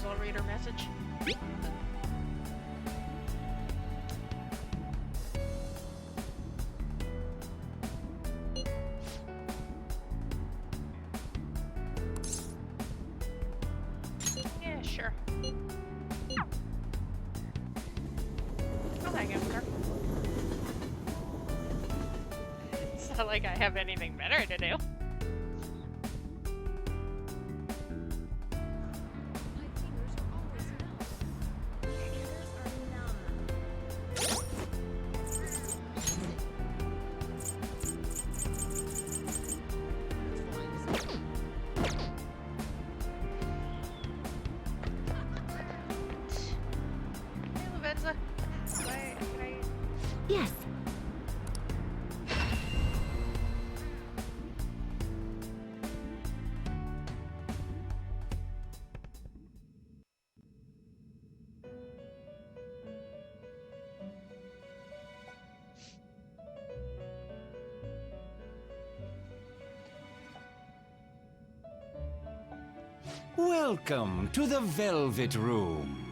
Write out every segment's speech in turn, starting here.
I'll read her message. Yeah, sure. I'll hang out with her. It's not like I have anything better to do. Yes. Welcome to the Velvet Room.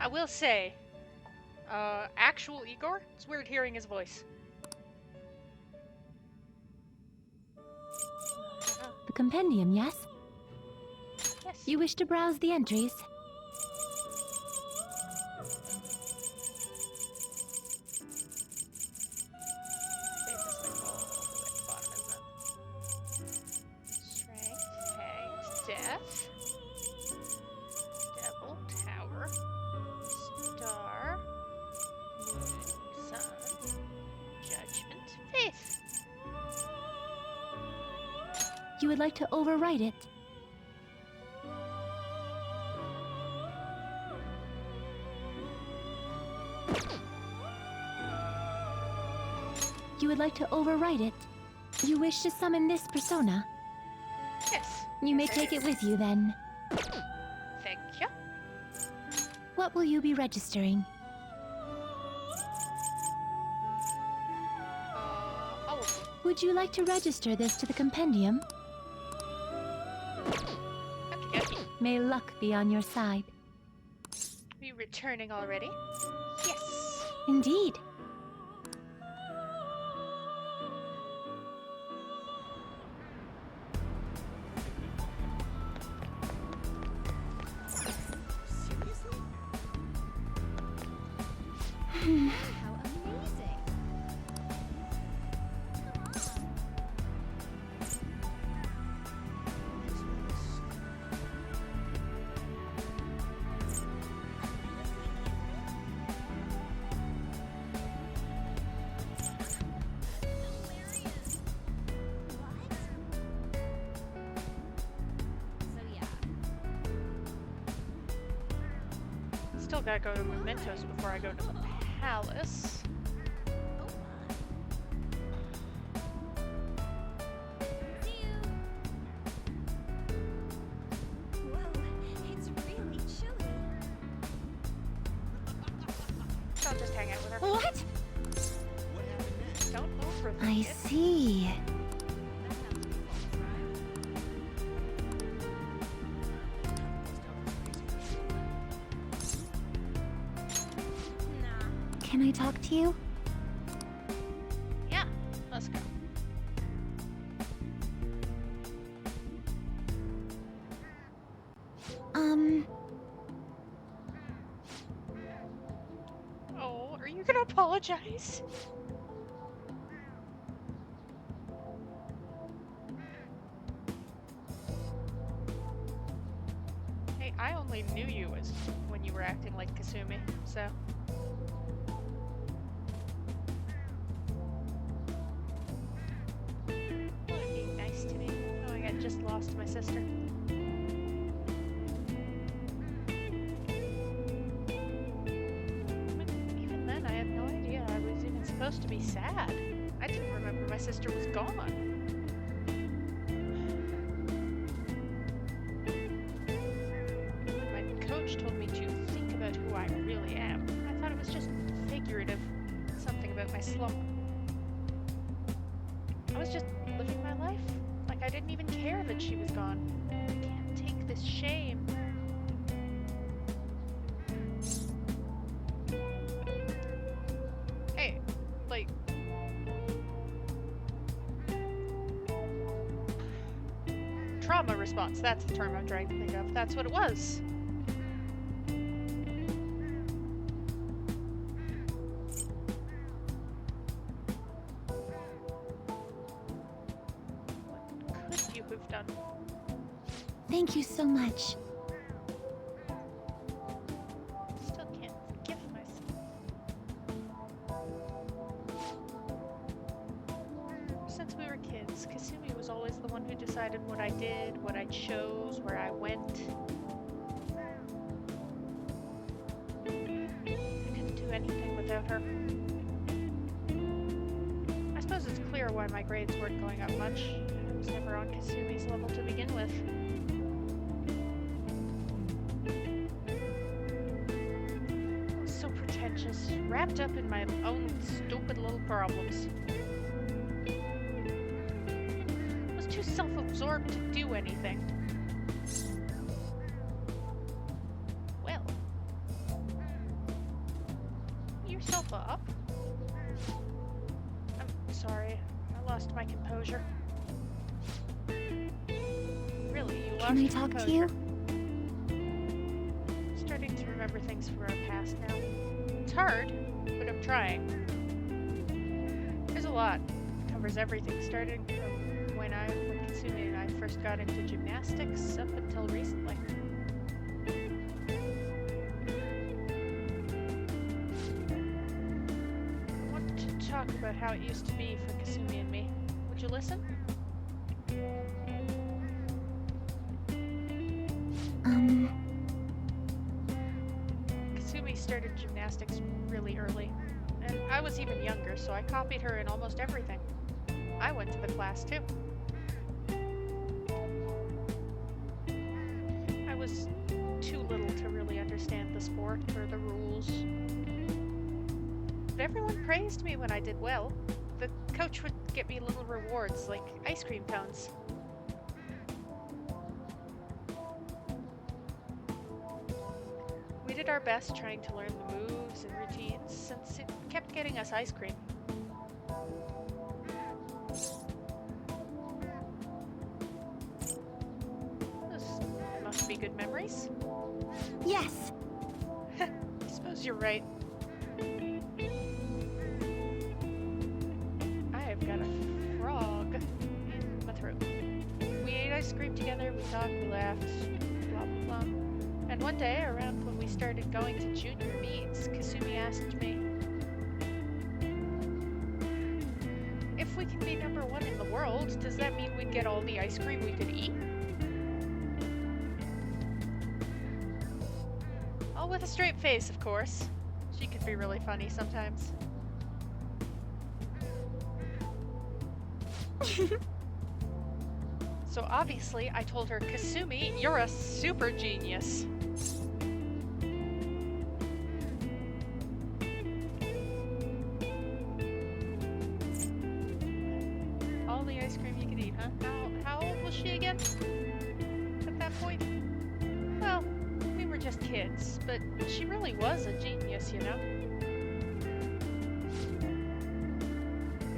I will say, actual Igor, it's weird hearing his voice. The compendium, yes? Yes. You wish to browse the entries? Strength, hanged, death, devil, tower, star, moon, sun, judgment, faith. You would like to overwrite it? You would like to overwrite it? You wish to summon this persona? Yes. You may Yes, I take do. it with you then. Thank you. What will you be registering? All of them. Would you like to register this to the compendium? Okay, okay. May luck be on your side. Are you returning already? Yes. Indeed. How amazing! Still gotta go to Mementos before I go to the palace. See you. Whoa, it's really chilly. I'll just hang out with her. What? Don't overthink I it. see. That sounds cool, right? Nah. Can I talk to you? Yeah, let's go. Oh, are you gonna apologize? Hey, I only knew you as when you were acting like Kasumi, so. Wanna be nice to me. Oh, I got just lost my sister. But even then, I had no idea I was even supposed to be sad. I didn't remember my sister was gone. My coach told me to think about who I really am. I thought it was just figurative, something about my slump. I was just living my life like like I didn't even care that she was gone. I can't take this shame. Hey, like... trauma response, that's the term I'm trying to think of. That's what it was. What could you have done? Thank you so much. Still can't forgive myself. Since we were kids, Kasumi was always the one who decided what I did, what I chose, where I went. I couldn't do anything without her. I suppose it's clear why my grades weren't going up much. I was never on Kasumi's level to begin with. I was so pretentious, wrapped up in my own stupid little problems. I was too self-absorbed to do anything. Well, yourself up. I'm sorry, I lost my composure. Really, you lost Can I your talk to composure. you? I'm starting to remember things from our past now. It's hard, but I'm trying. There's a lot. It covers everything, starting from when Kasumi and I first got into gymnastics up until recently. I want to talk about how it used to be for Kasumi and me. Would you listen? Kasumi started gymnastics really early, and I was even younger, so I copied her in almost everything. I went to the class too. I was too little to really understand the sport or the rules. But everyone praised me when I did well. The coach would get me little rewards like ice cream cones. We did our best trying to learn the moves and routines since it kept getting us ice cream. Those must be good memories. Yes. I suppose you're right. I have got a frog in my throat. We ate ice cream together, we talked, we laughed, blah blah blah. And one day, around when we started going to junior meets, Kasumi asked me, if we can be number one in the world, does that mean we'd get all the ice cream we could eat? All with a straight face, of course. She could be really funny sometimes. So obviously, I told her, Kasumi, you're a super genius. All the ice cream you could eat, huh? How old was she again? At that point? Well, we were just kids, but she really was a genius, you know?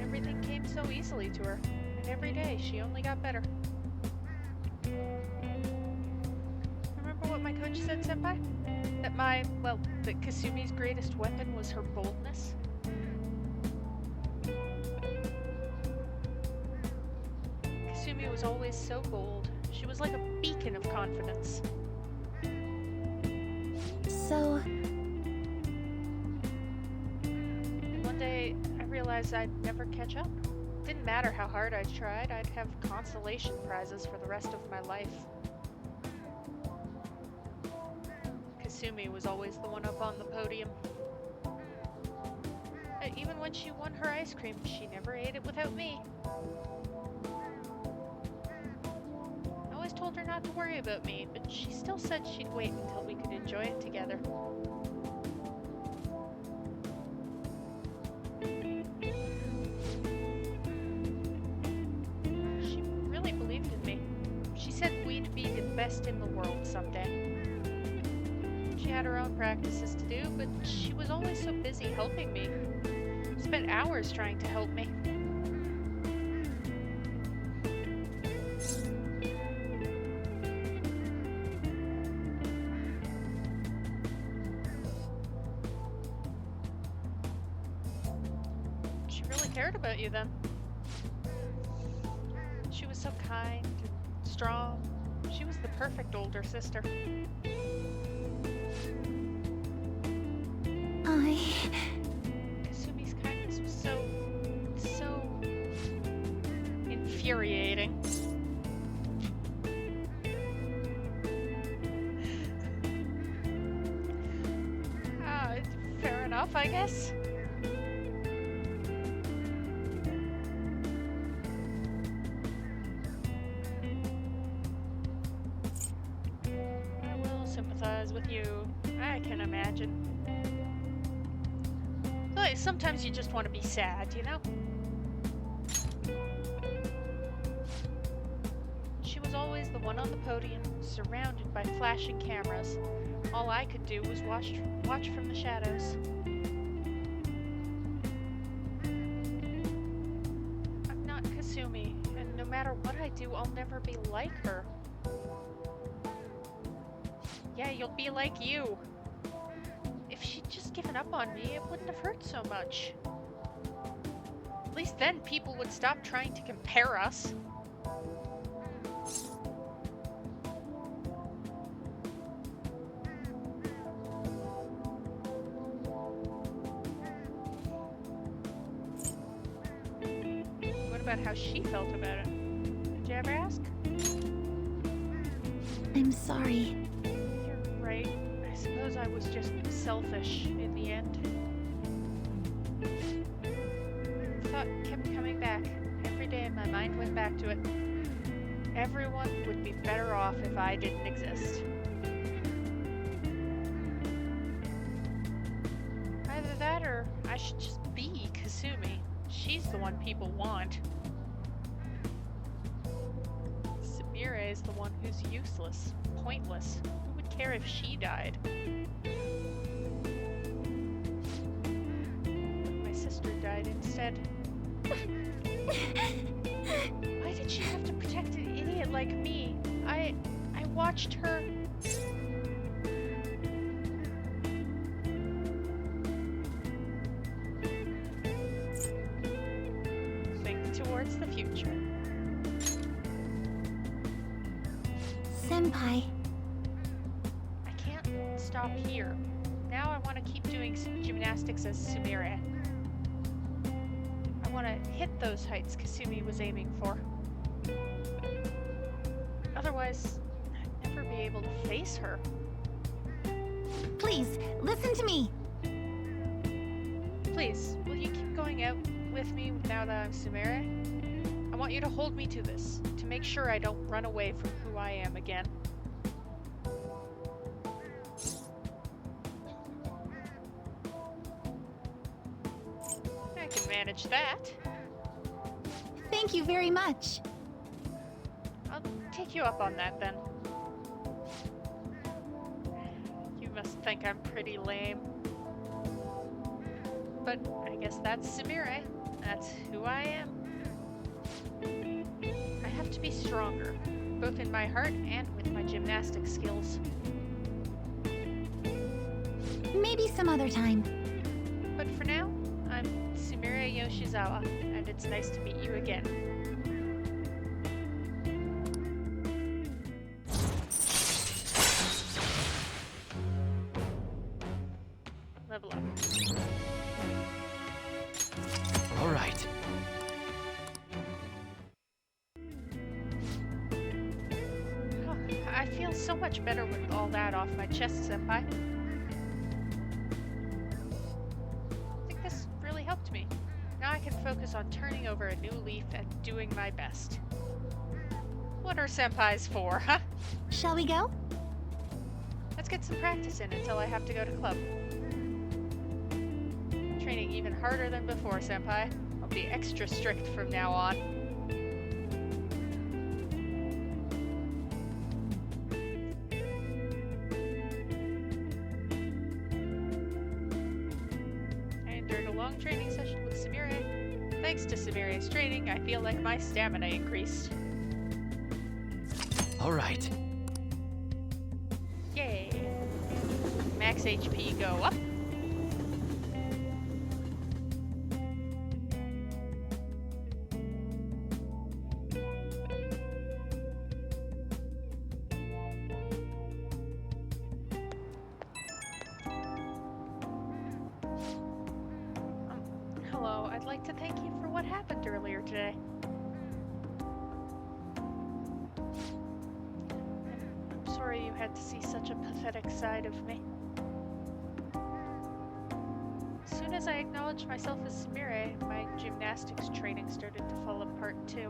Everything came so easily to her, and every day she only got better. Remember what my coach said, Senpai? That Kasumi's greatest weapon was her boldness? Kasumi was always so bold. She was like a beacon of confidence. So, And one day, I realized I'd never catch up. Didn't matter how hard I tried, I'd have consolation prizes for the rest of my life. Kasumi was always the one up on the podium. Even when she won her ice cream, she never ate it without me. I always told her not to worry about me, but she still said she'd wait until we could enjoy it together. She really believed best in the world someday. She had her own practices to do, but she was always so busy helping me. Spent hours trying to help me. She really cared about you then. She was so kind and strong. She was the perfect older sister. Kasumi's kindness was so infuriating. Fair enough, I guess. I will sympathize with you. I can imagine. Like, sometimes you just want to be sad, you know? She was always the one on the podium, surrounded by flashing cameras. All I could do was watch from the shadows. I'm not Kasumi, and no matter what I do, I'll never be like her. Yeah, you'll be like you. If she'd just given up on me, it wouldn't have hurt so much. At least then people would stop trying to compare us. What about how she felt about it? Did you ever ask? I'm sorry. You're right. I suppose I was just selfish in the end. The thought kept coming back. Every day my mind went back to it. Everyone would be better off if I didn't exist. Either that or I should just be Kasumi. She's the one people want. Sumire is the one who's useless, pointless. Who would care if she died? My sister died instead. Why did she have to protect an idiot like me? I watched her. Think towards the future. Senpai. I can't stop here. Now I want to keep doing gymnastics as Sumire. I want to hit those heights Kasumi was aiming for. Otherwise, I'd never be able to face her. Please, listen to me. Please, will you keep going out with me now that I'm Sumire? I want you to hold me to this, to make sure I don't run away from who I am again. I can manage that. Thank you very much. I'll take you up on that then. You must think I'm pretty lame. But I guess that's Sumire. That's who I am. I have to be stronger, both in my heart and with my gymnastic skills. Maybe some other time. But for now, I'm Sumire Yoshizawa, and it's nice to meet you again. Level up. All right. Oh, I feel so much better with all that off my chest, Senpai. I think this really helped me. Now I can focus on turning over a new leaf and doing my best. What are senpais for, huh? Shall we go? Let's get some practice in until I have to go to club. Training even harder than before, senpai. I'll be extra strict from now on. long training session with Samire. Thanks to Samire's training, I feel like my stamina increased. All right. Yay! Max HP go up. Hello, I'd like to thank you for what happened earlier today. I'm sorry you had to see such a pathetic side of me. As soon as I acknowledged myself as Samire, my gymnastics training started to fall apart too.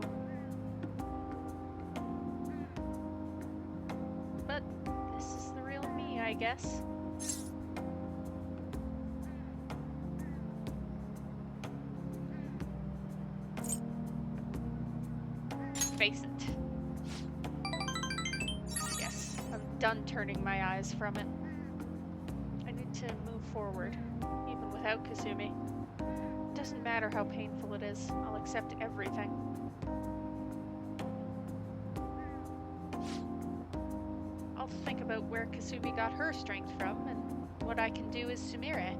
But this is the real me, I guess. Face it. Yes, I'm done turning my eyes from it. I need to move forward, even without Kasumi. It doesn't matter how painful it is, I'll accept everything. I'll think about where Kasumi got her strength from and what I can do as Sumire.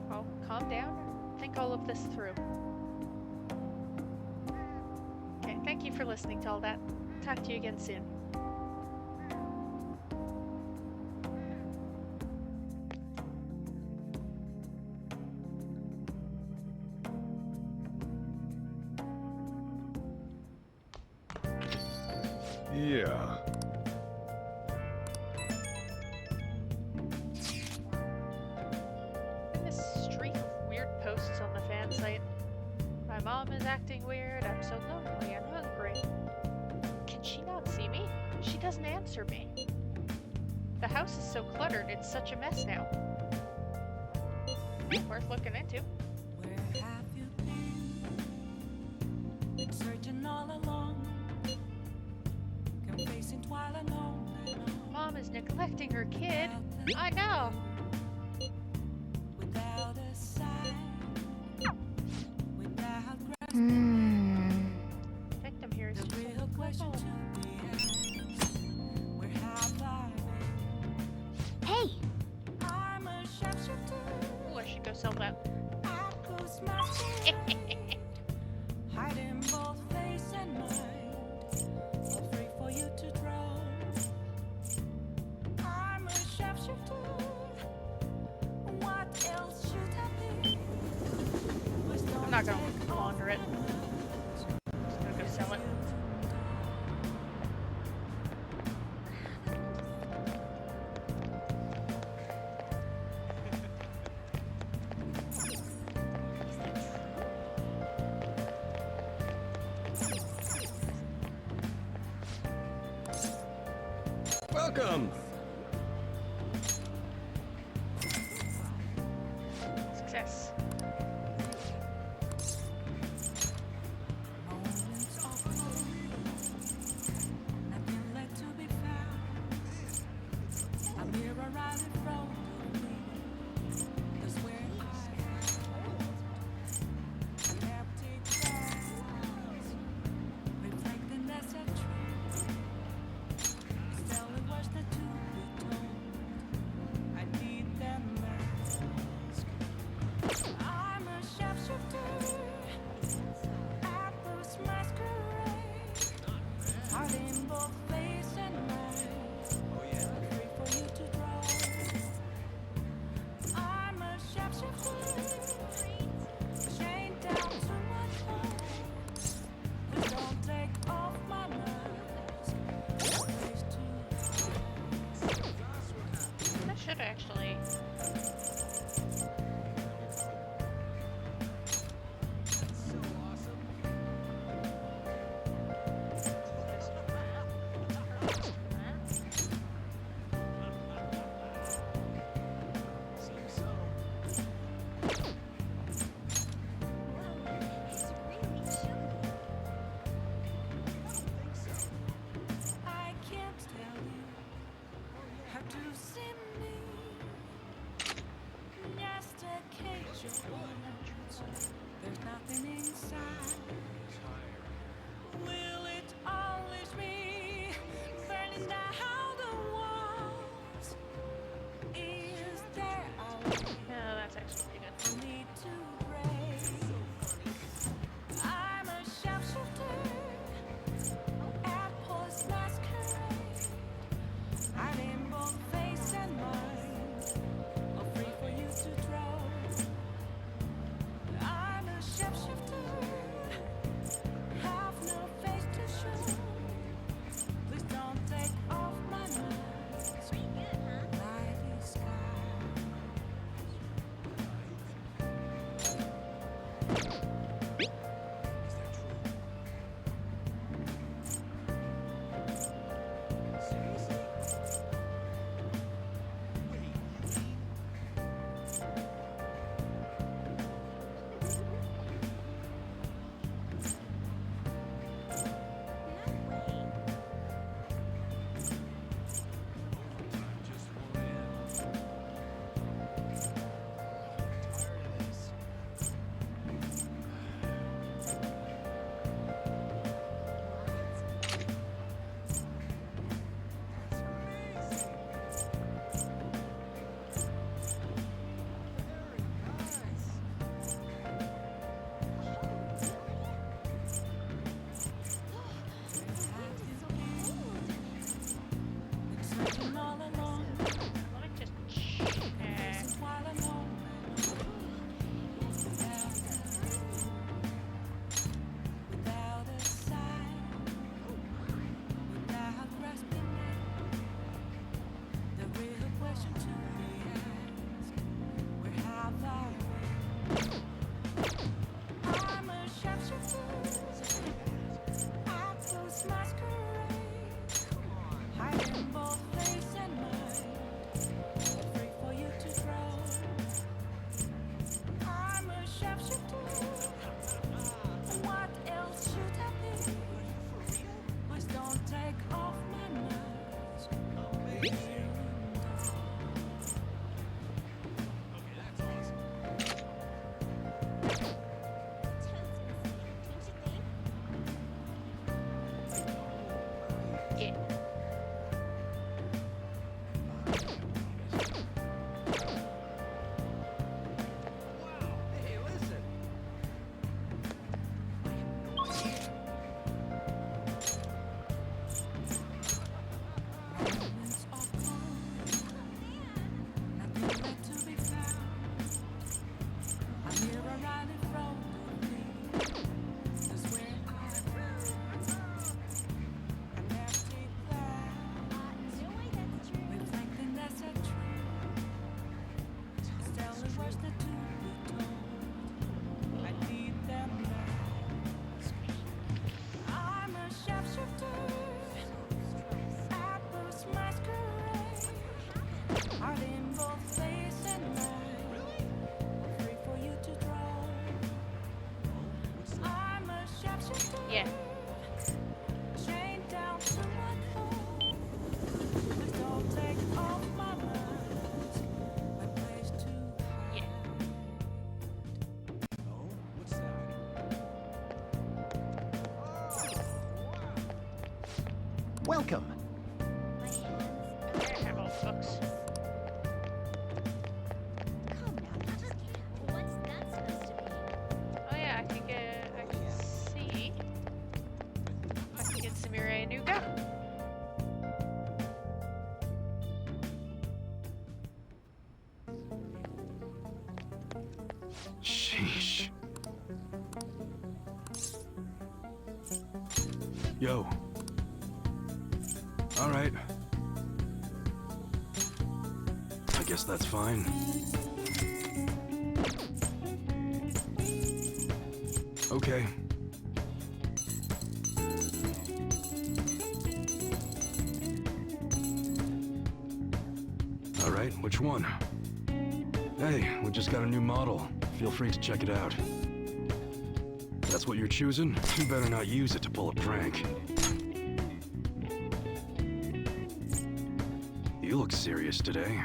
I'll calm down and think all of this through. Okay, thank you for listening to all that. Talk to you again soon. Yeah. This streak of weird posts on the fan site. My mom is acting weird. I'm so lonely and hungry. Can she not see me? She doesn't answer me. The house is so cluttered, it's such a mess now. Worth looking into. Where have you been searching all along, confessing while alone. Mom is neglecting her kid. I know. Without a sign, without Victim here is the just real question to be asked. Where have I Hey! been? I'm a sharpshooter. Ooh, I should go sell that. I close my eyes, hiding both face and mind, all free for you to draw. I'm a sharpshooter. What else should I be? I'm not gonna launder it. I'm just gonna go sell it. Welcome. Success. Moments of glory, nothing left to be found. A mirror right in front of me, that's where I an empty glass, reflecting as a tree. It's telling what's not to be told. I need that mask. I'm a sharpshooter. Apples masquerade, heart in both face and mind. Free for you to draw. I'm a sharpshooter, chained down to my core. Please don't take off my mask. Face to That should actually. It's really chilly. I can't tell you how to see me. cage of words. There's nothing inside. Will it always be burning down the walls? Is there a way No, that's actually pretty good. I need to break? I'm a sharpshooter at post masquerade. I'm in both face and mind, all free for you to draw. I'm a sharpshooter, have no face to show. Please don't take off my mask. Pretty good, huh? Night is sky. No way. Searching all alone, Let me just check. while I'm home. Without a sign, without grasping it, the real question to be asked: where have I been? I'm a sharpshooter, I post masquerade, hiding both face and mind, free for you to draw. I'm a sharpshooter. What else should I be? Please don't take off my mask. Yeah. Hey, listen. Moments of calm, nothing left to be found. I'm here right in front of me. That's where I am. An empty glass, No way that's true. reflecting that's a truth. It's telling words that to be told. I need them now. I'm a sharpshooter. Apples masquerade. Heart in both face and mind. Free for you to draw. I'm a sharpshooter. Yeah. Chained down to my home. Please don't take off my mask. My place to hide. Yeah. Oh, what's that? Welcome. My hands. There I have all the books. Calm down. Just what's that supposed to be? Oh yeah, I can see. I can get Samira a new gun. Sheesh. Yo. All right. I guess that's fine. Okay. All right, which one? Hey, we just got a new model. Feel free to check it out. That's what you're choosing? You better not use it to pull a prank. You look serious today.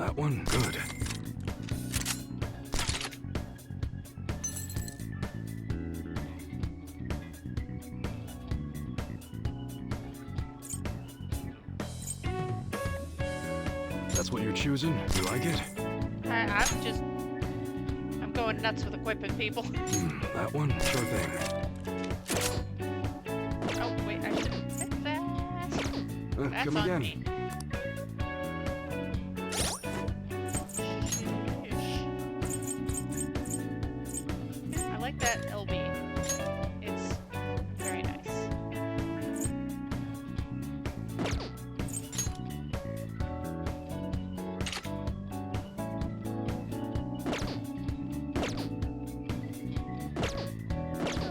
That one? Good. That's what you're choosing? You like it? I'm going nuts with equipping people. That one? Sure thing. Oh, wait, I should have picked that. That's Come on again. me. I like that LB. It's very nice.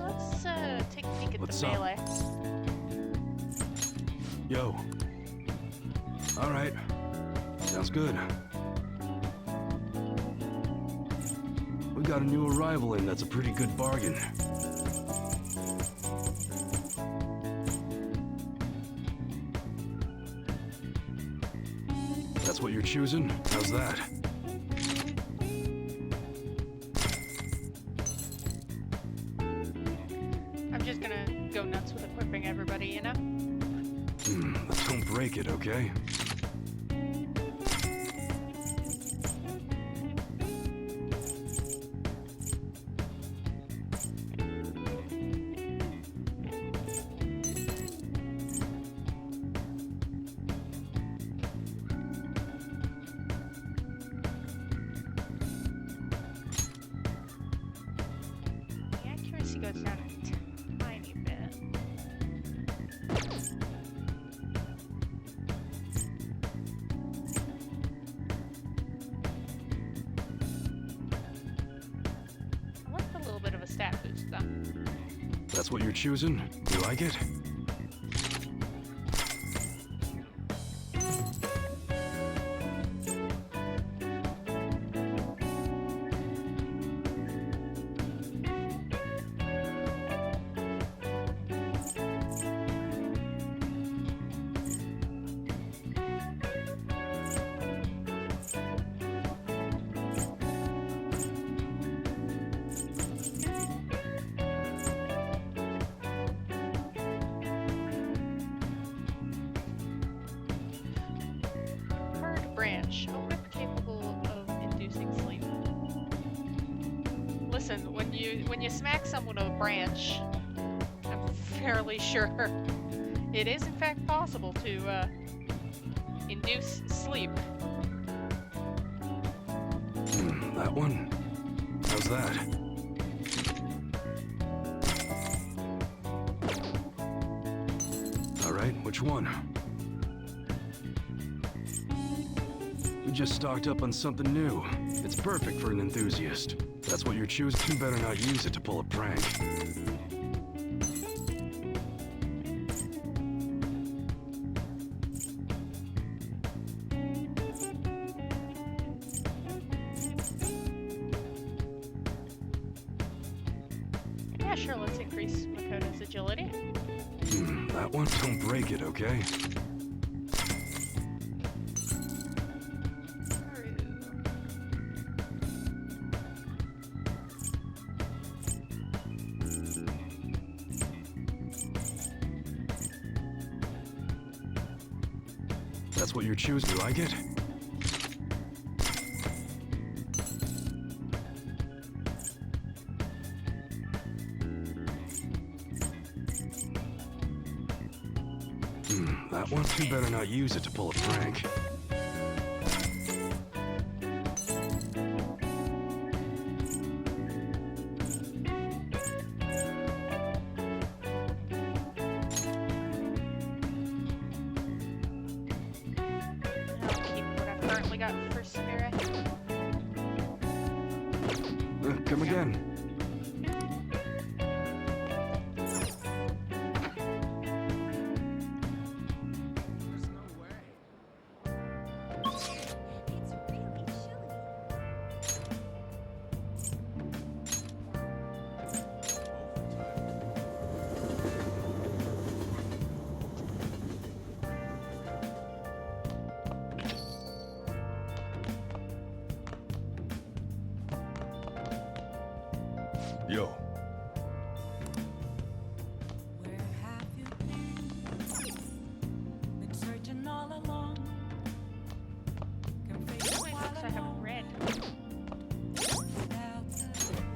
Let's take a peek at What's the up? melee. Yo. All right. Sounds good. We got a new arrival in that's a pretty good bargain. That's what you're choosing? How's that? I'm just gonna go nuts with equipping everybody, you know? Don't break it, okay? The accuracy goes down a tiny bit. I like the little bit of a stat boost, though. That's what you're choosing? You like it? Hard branch. A whip capable of inducing sleep. Listen, when you smack someone with a branch, I'm fairly sure it is in fact possible to induce sleep. That one? How's that? All right, which one? We just stocked up on something new. It's perfect for an enthusiast. That's what you're choosing. You better not use it to pull a prank. Yeah, sure, let's increase Makoto's agility. That one? Don't break it, okay? That's what you're choosing. You like it? That one? You better not use it to pull a prank. I'll keep what I've currently got for Spirit. Come again. It's really chilly. Yo. Where have you been? Been searching all along. Can face How many while books I haven't alone. read? Without a clue,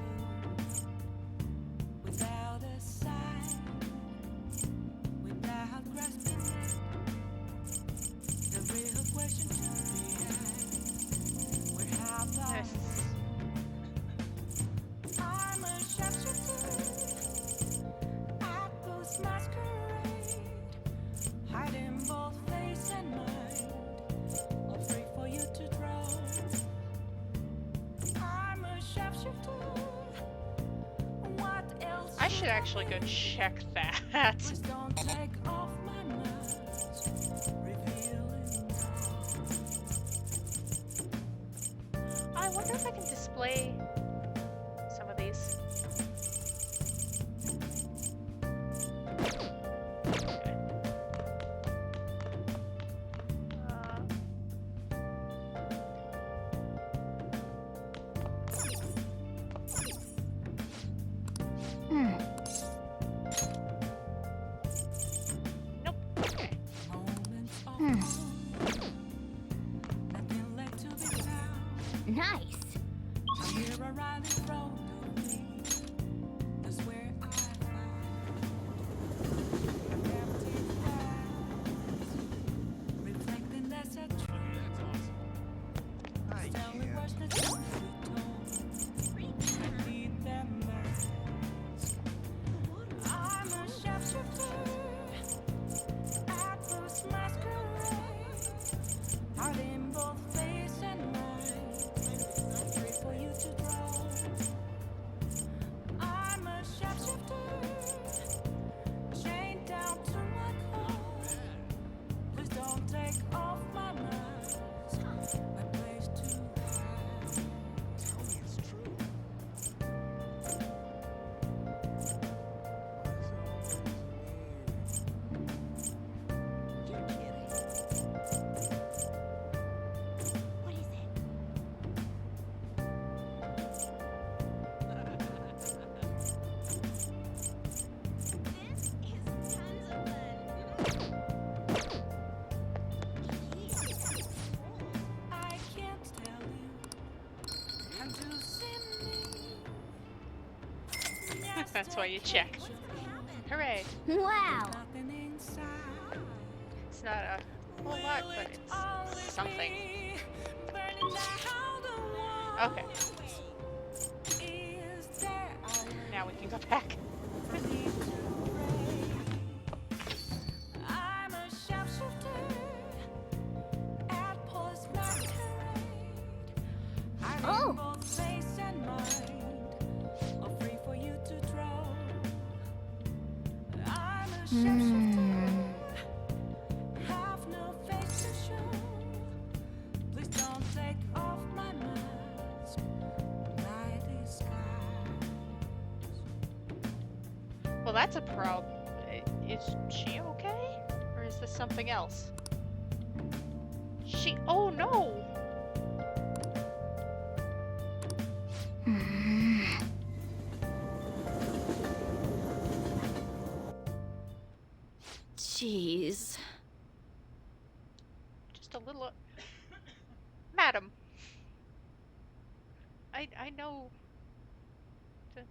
without a sign, without grasping it. The real question to be asked: where have I Yes. been? I'm a sharpshooter at Ghost Masquerade, hiding both face and mind, all free for you to draw. I'm a sharpshooter. What else? I should actually go check that. Please don't take off my mask, revealing I wonder if I can display some of these. Uh, Hmm. nope. Okay. moments of Hmm. calm, nothing left to be found. Nice. Here around in front of me, that's where I found empty glass, reflecting as a tree. I Tell me what's the can't. truth you told. I need them mask. I'm a sharpshooter at Ghost Masquerade, hiding both face and mind, free for you to draw. I'm a sharpshooter, chained down to my core. Please don't take off my mask, my place to hide. Tell me it's true. You're kidding. What is it? This is tons of fun. I can't tell you. Can't you see me? That's why you check. What's gonna happen? Hooray. Wow. Nothing inside. It's not a whole lot, but it's something. Okay. Now we can go back. I'm a sharpshooter at Post Masquerade. I'm Oh. in both face and mind, all free for you to draw. I'm a sharpshooter, have no face to show. Please don't take off my mask, my disguise. Well, that's a problem. Is she okay? Or is this something else? Oh no! Jeez. Just a little. Madam. I know. the-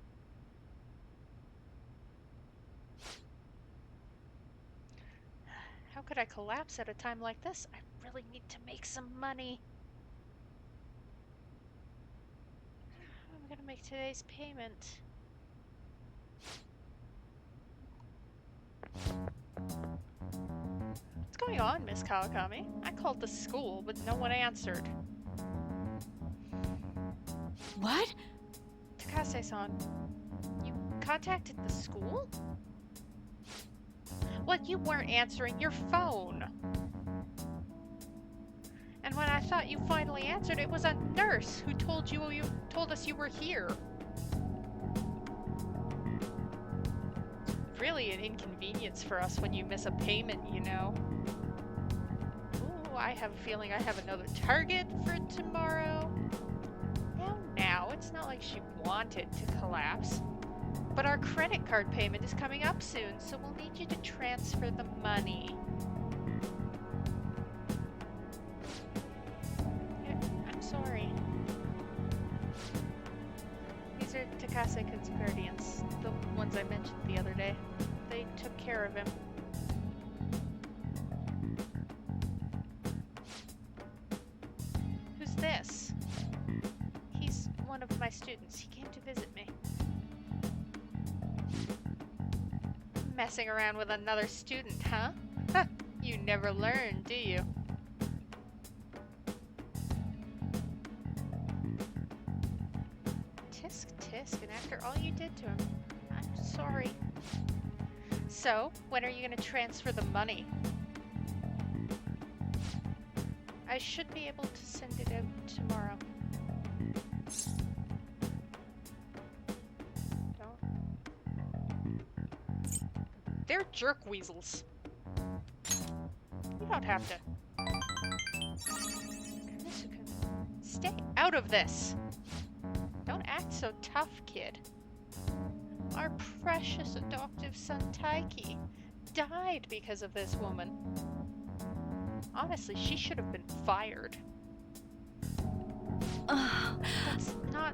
How could I collapse at a time like this? I really need to make some money. How am I gonna make today's payment? What's going on, Miss Kawakami? I called the school, but no one answered. What? Takase-san, you contacted the school? Well, you weren't answering your phone. And when I thought you finally answered, it was a nurse who told told us you were here. Really an inconvenience for us when you miss a payment, you know. Ooh, I have a feeling I have another target for tomorrow. Now, it's not like she wanted to collapse. But our credit card payment is coming up soon, so we'll need you to transfer the money. Yeah, I'm sorry. These are Takasekun's guardians, the ones I mentioned the other day. They took care of him. Who's this? He's one of my students. He came to visit me. Messing around with another student, huh? You never learn, do you? Tisk tisk, and after all you did to him, I'm sorry. So, when are you going to transfer the money? I should be able to send it out tomorrow. They're jerk weasels. You don't have to. Stay out of this. Don't act so tough, kid. Our precious adoptive son Taiki died because of this woman. Honestly, she should have been fired. That's not...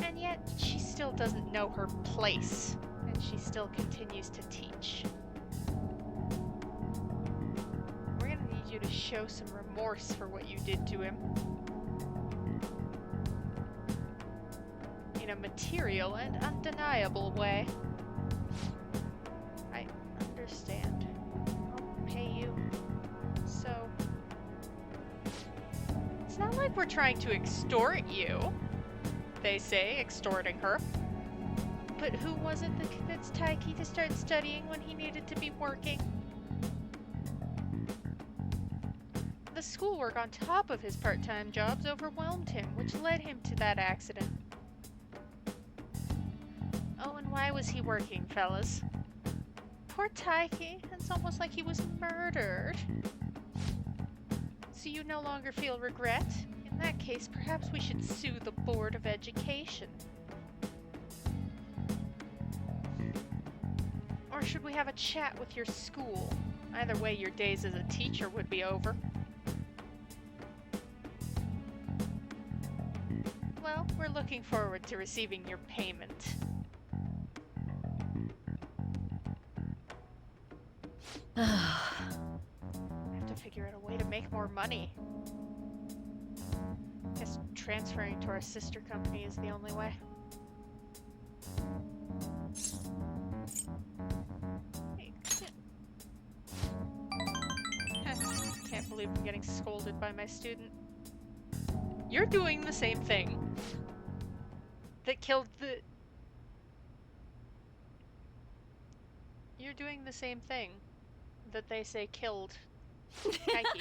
And yet, she still doesn't know her place. And she still continues to teach. We're gonna need you to show some remorse for what you did to him. In a material and undeniable way. I understand. I'll pay you. So... It's not like we're trying to extort you. They say, extorting her. But who was it that convinced Taiki to start studying when he needed to be working? The schoolwork on top of his part-time jobs overwhelmed him, which led him to that accident. Oh, and why was he working, fellas? Poor Taiki, it's almost like he was murdered. So you no longer feel regret? In that case, perhaps we should sue the Board of Education. Or should we have a chat with your school? Either way, your days as a teacher would be over. Well, we're looking forward to receiving your payment. I have to figure out a way to make more money. Guess transferring to our sister company is the only way. Can't believe I'm getting scolded by my student. You're doing the same thing that killed the... You're doing the same thing that they say killed Taiki.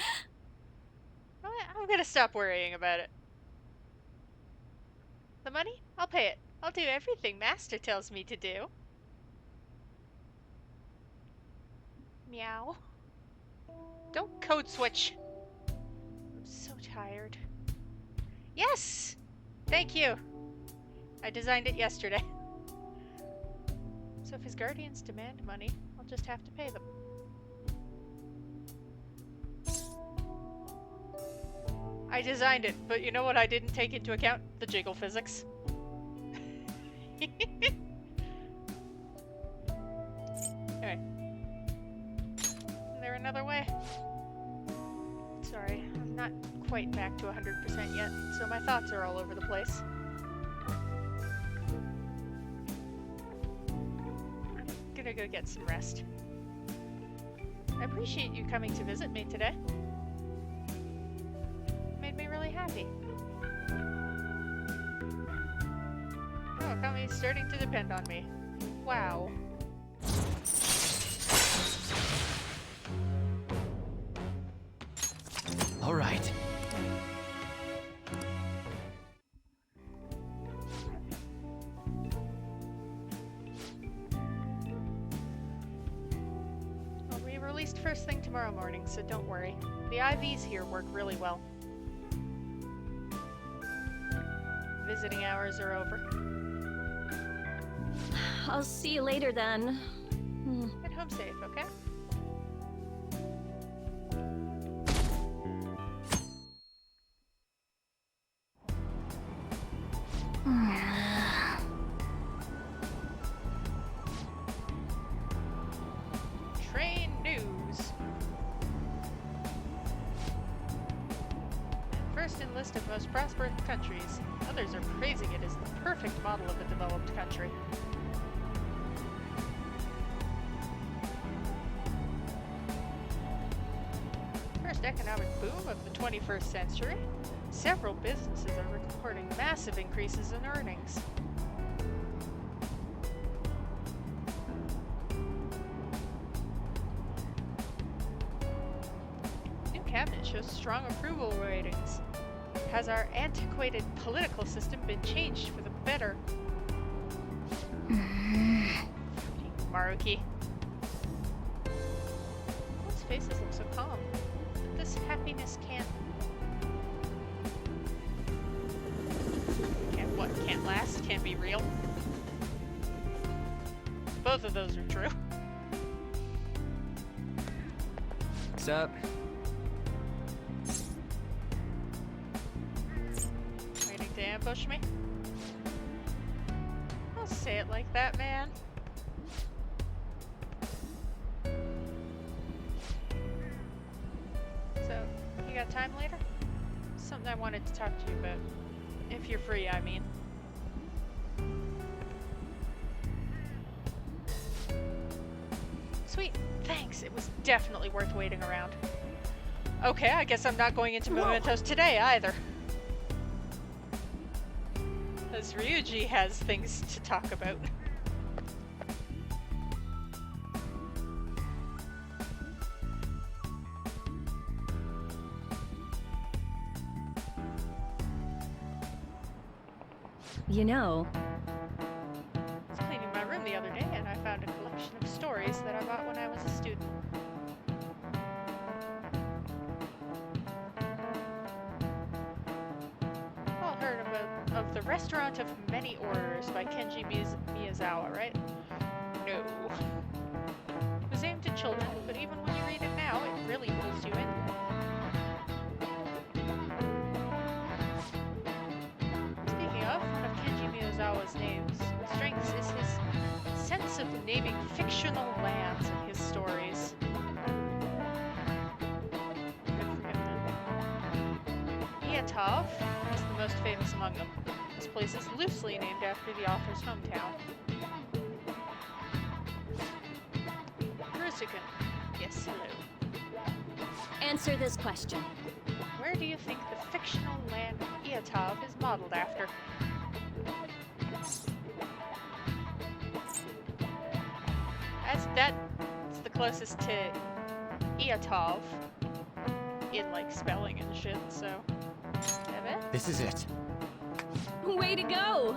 I'm gonna stop worrying about it. The money? I'll pay it. I'll do everything Master tells me to do. Meow. Don't code switch. I'm so tired. Yes! Thank you. I designed it yesterday. So if his guardians demand money, I'll just have to pay them. I designed it, but you know what I didn't take into account? The jiggle physics. Anyway. Is there another way? Sorry, I'm not quite back to 100% yet, so my thoughts are all over the place. I'm gonna go get some rest. I appreciate you coming to visit me today. Made me really happy. Oh, Kami's starting to depend on me. Wow. All right. I'll be released first thing tomorrow morning, so don't worry. The IVs here work really well. visiting hours are over. I'll see you later then. Get home safe, okay? Train news. First in list of most prosperous countries. Others are praising it as the perfect model of a developed country. First economic boom of the 21st century. Several businesses are recording massive increases in earnings. New cabinet shows strong approval ratings. Has our antiquated political system been changed for the better? Maruki. Those faces look so calm. But this happiness can't what? Can't last? Can't be real? Both of those are true. What's up? Waiting to ambush me? Don't say it like that, man. So, you got time later? Something I wanted to talk to you about. If you're free, I mean. Sweet, thanks. It was definitely worth waiting around. Okay, I guess I'm not going into Mementos today either. As Ryuji has things to talk about. You know, I was cleaning my room the other day and I found a collection of stories that I bought when I was a student. All heard of the Restaurant of Many Orders by Kenji Miyazawa, right? No. It was aimed at children, but even when you read it now, it really pulls you in. Speaking of, one of Kenji Miyazawa's strengths is his sense of naming fictional lands in his stories. Good for him then. Iatov is the most famous among them. This place is loosely named after the author's hometown. Rusuken. Yes, hello. answer this question. Where do you think the fictional land of Iatov is modeled after? That's the closest to Iatov in like spelling and shit, so. Evan? This is it. Way to go!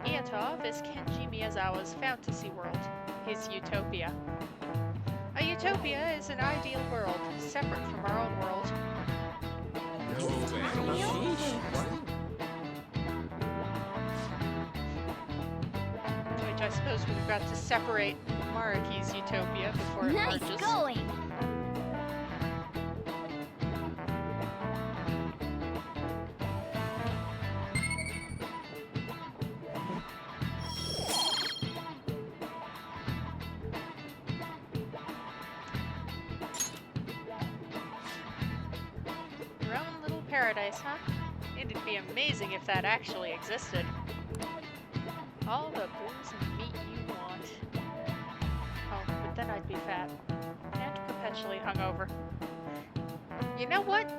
Iatov is Kenji Miyazawa's fantasy world, his utopia. A utopia is an ideal world, separate from our own world. Which I suppose we've got to separate Maruki's utopia before it Nice merges. going! Your own little paradise, huh? It'd be amazing if that actually existed. All the booze and meat you want. Oh, but then I'd be fat. And perpetually hungover. You know what?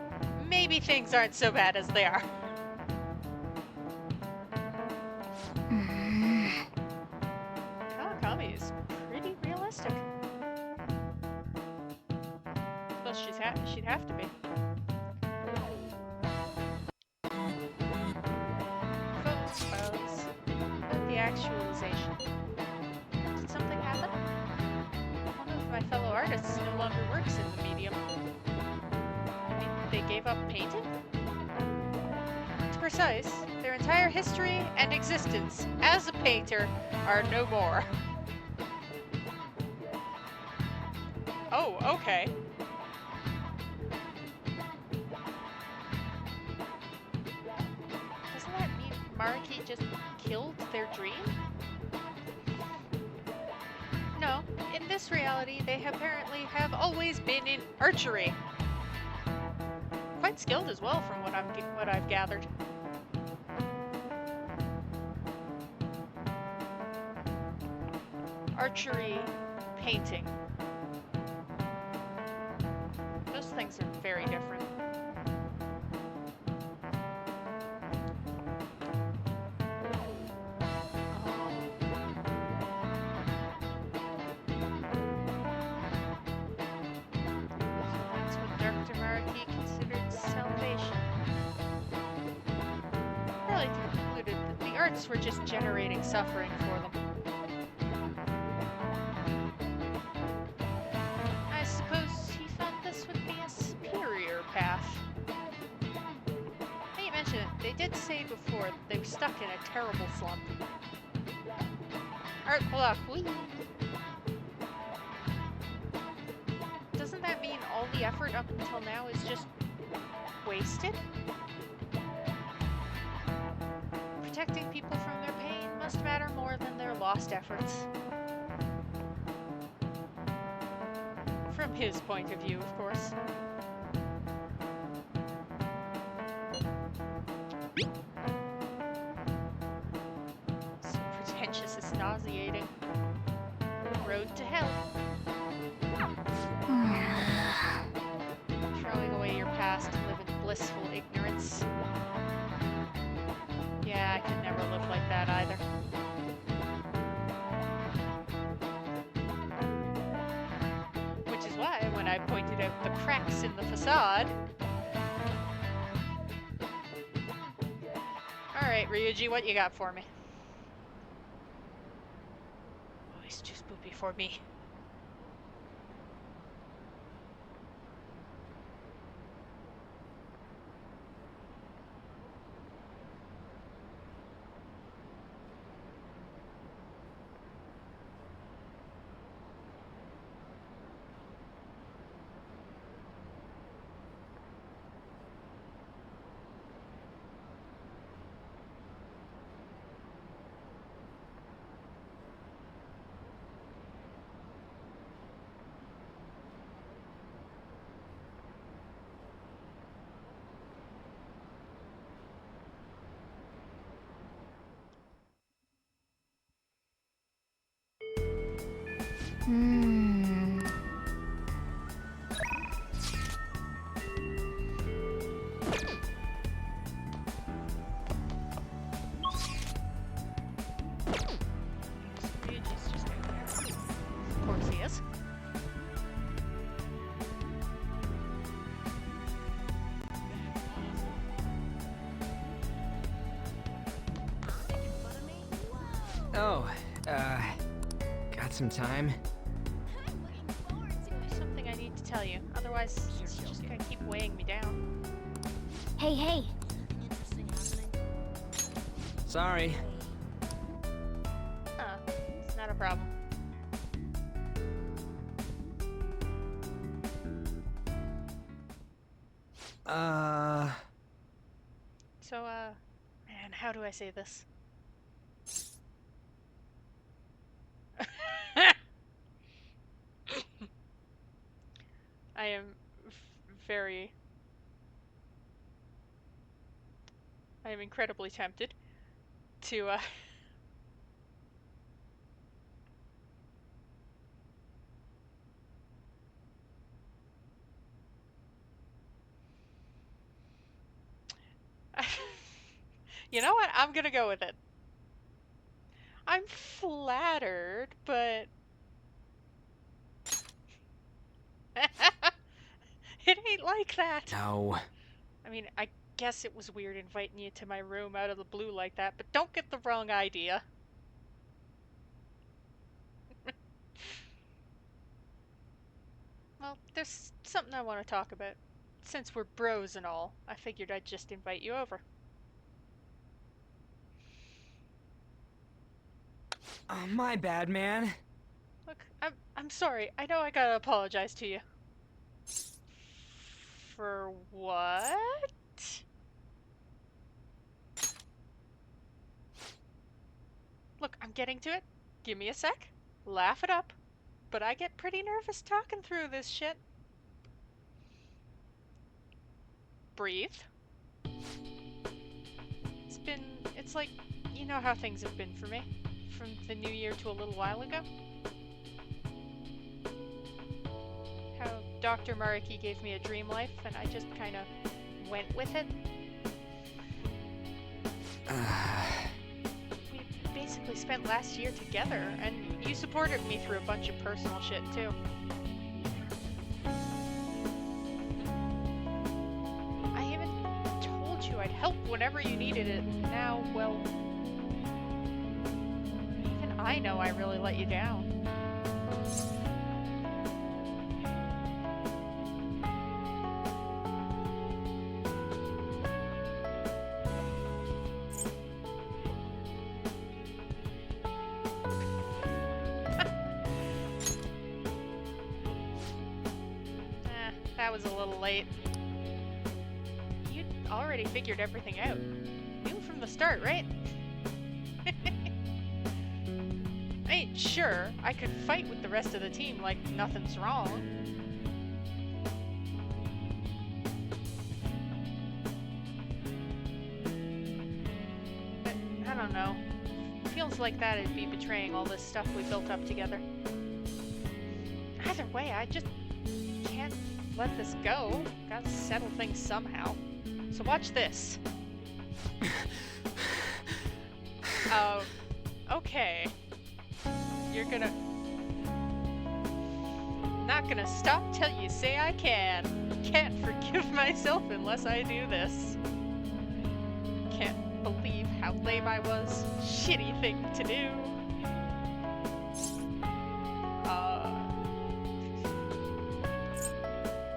Maybe things aren't so bad as they are. Kawakami is pretty realistic. Suppose she'd have to be. Photos about the actualization. Did something happen? One of my fellow artists no longer works in the medium. I mean, they gave up painted? To be precise, their entire history and existence as a painter are no more. Oh, okay. Doesn't that mean Mariki just killed their dream? No, in this reality, they apparently have always been in archery. Quite skilled as well, from what I've gathered. Archery, painting. Those things are very different. That's what Dr. Mariki considered salvation. Really concluded that the arts were just generating suffering for them. I suppose he thought this would be a superior path. Now you mention it, they did say before that they were stuck in a terrible slump. Art block, whee! Doesn't that mean all the effort up until now is just wasted? Protecting people from their pain must matter more than their lost efforts. From his point of view, of course. So pretentious it's nauseating. Road to hell. Throwing away your past to live in blissful ignorance. Yeah, I could never live like that either. Which is why, when I pointed out the cracks in the facade... Alright, Ryuji, what you got for me? Oh, he's too spoopy for me. Ryuji's just right there. Of course he is. Oh, got some time? I'm looking forward to it. There's something I need to tell you. Otherwise, it's just gonna keep weighing me down. Hey, hey. Sorry. Huh. It's not a problem. So, man, how do I say this? I am very... I am incredibly tempted to, You know what? I'm gonna go with it. I'm flattered, but... It ain't like that. No. I mean, I guess it was weird inviting you to my room out of the blue like that, but don't get the wrong idea. Well, there's something I want to talk about. since we're bros and all, I figured I'd just invite you over. Oh, my bad, man. Look, I'm sorry. I know I gotta apologize to you. For what? Look, I'm getting to it. Give me a sec. Laugh it up. But I get pretty nervous talking through this shit. Breathe. It's like, you know how things have been for me. From the new year to a little while ago. How Dr. Mariki gave me a dream life and I just kind of went with it. We basically spent last year together, and you supported me through a bunch of personal shit too. I even told you I'd help whenever you needed it, and now, well, even I know I really let you down. That was a little late. You'd already figured everything out. Knew from the start, right? I ain't sure I could fight with the rest of the team like nothing's wrong. But, I don't know. Feels like that'd be betraying all this stuff we built up together. Either way, I just can't let this go. Gotta settle things somehow. So watch this. Oh, okay. You're gonna... Not gonna stop till you say I can. Can't forgive myself unless I do this. Can't believe how lame I was. Shitty thing to do.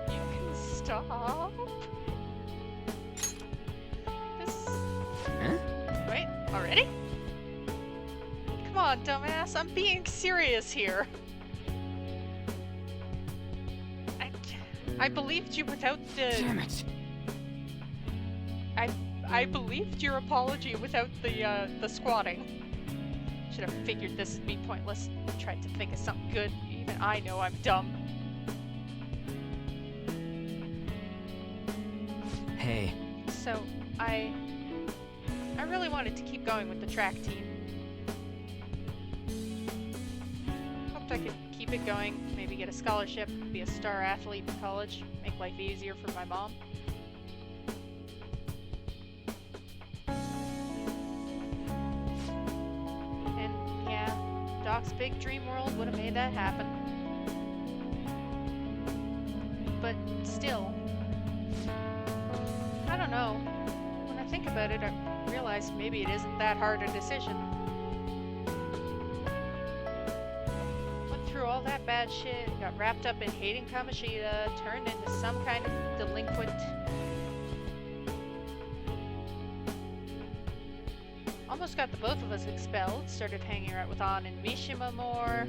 You can stop. This... Huh? Wait, already? Come on, dumbass, I'm being serious here. I believed you without the... Damn it. I believed your apology without the squatting. Should have figured this would be pointless. Tried to think of something good. Even I know I'm dumb. Hey. So, I really wanted to keep going with the track team. Hoped I could keep it going, maybe get a scholarship, be a star athlete in college, make life easier for my mom. And yeah, Doc's big dream world would have made that happen. But still, I don't know. When I think about it, I realize maybe it isn't that hard a decision. Went through all that bad shit, got wrapped up in hating Kamoshida, turned into some kind of delinquent. Almost got the both of us expelled, started hanging out with An and Mishima more.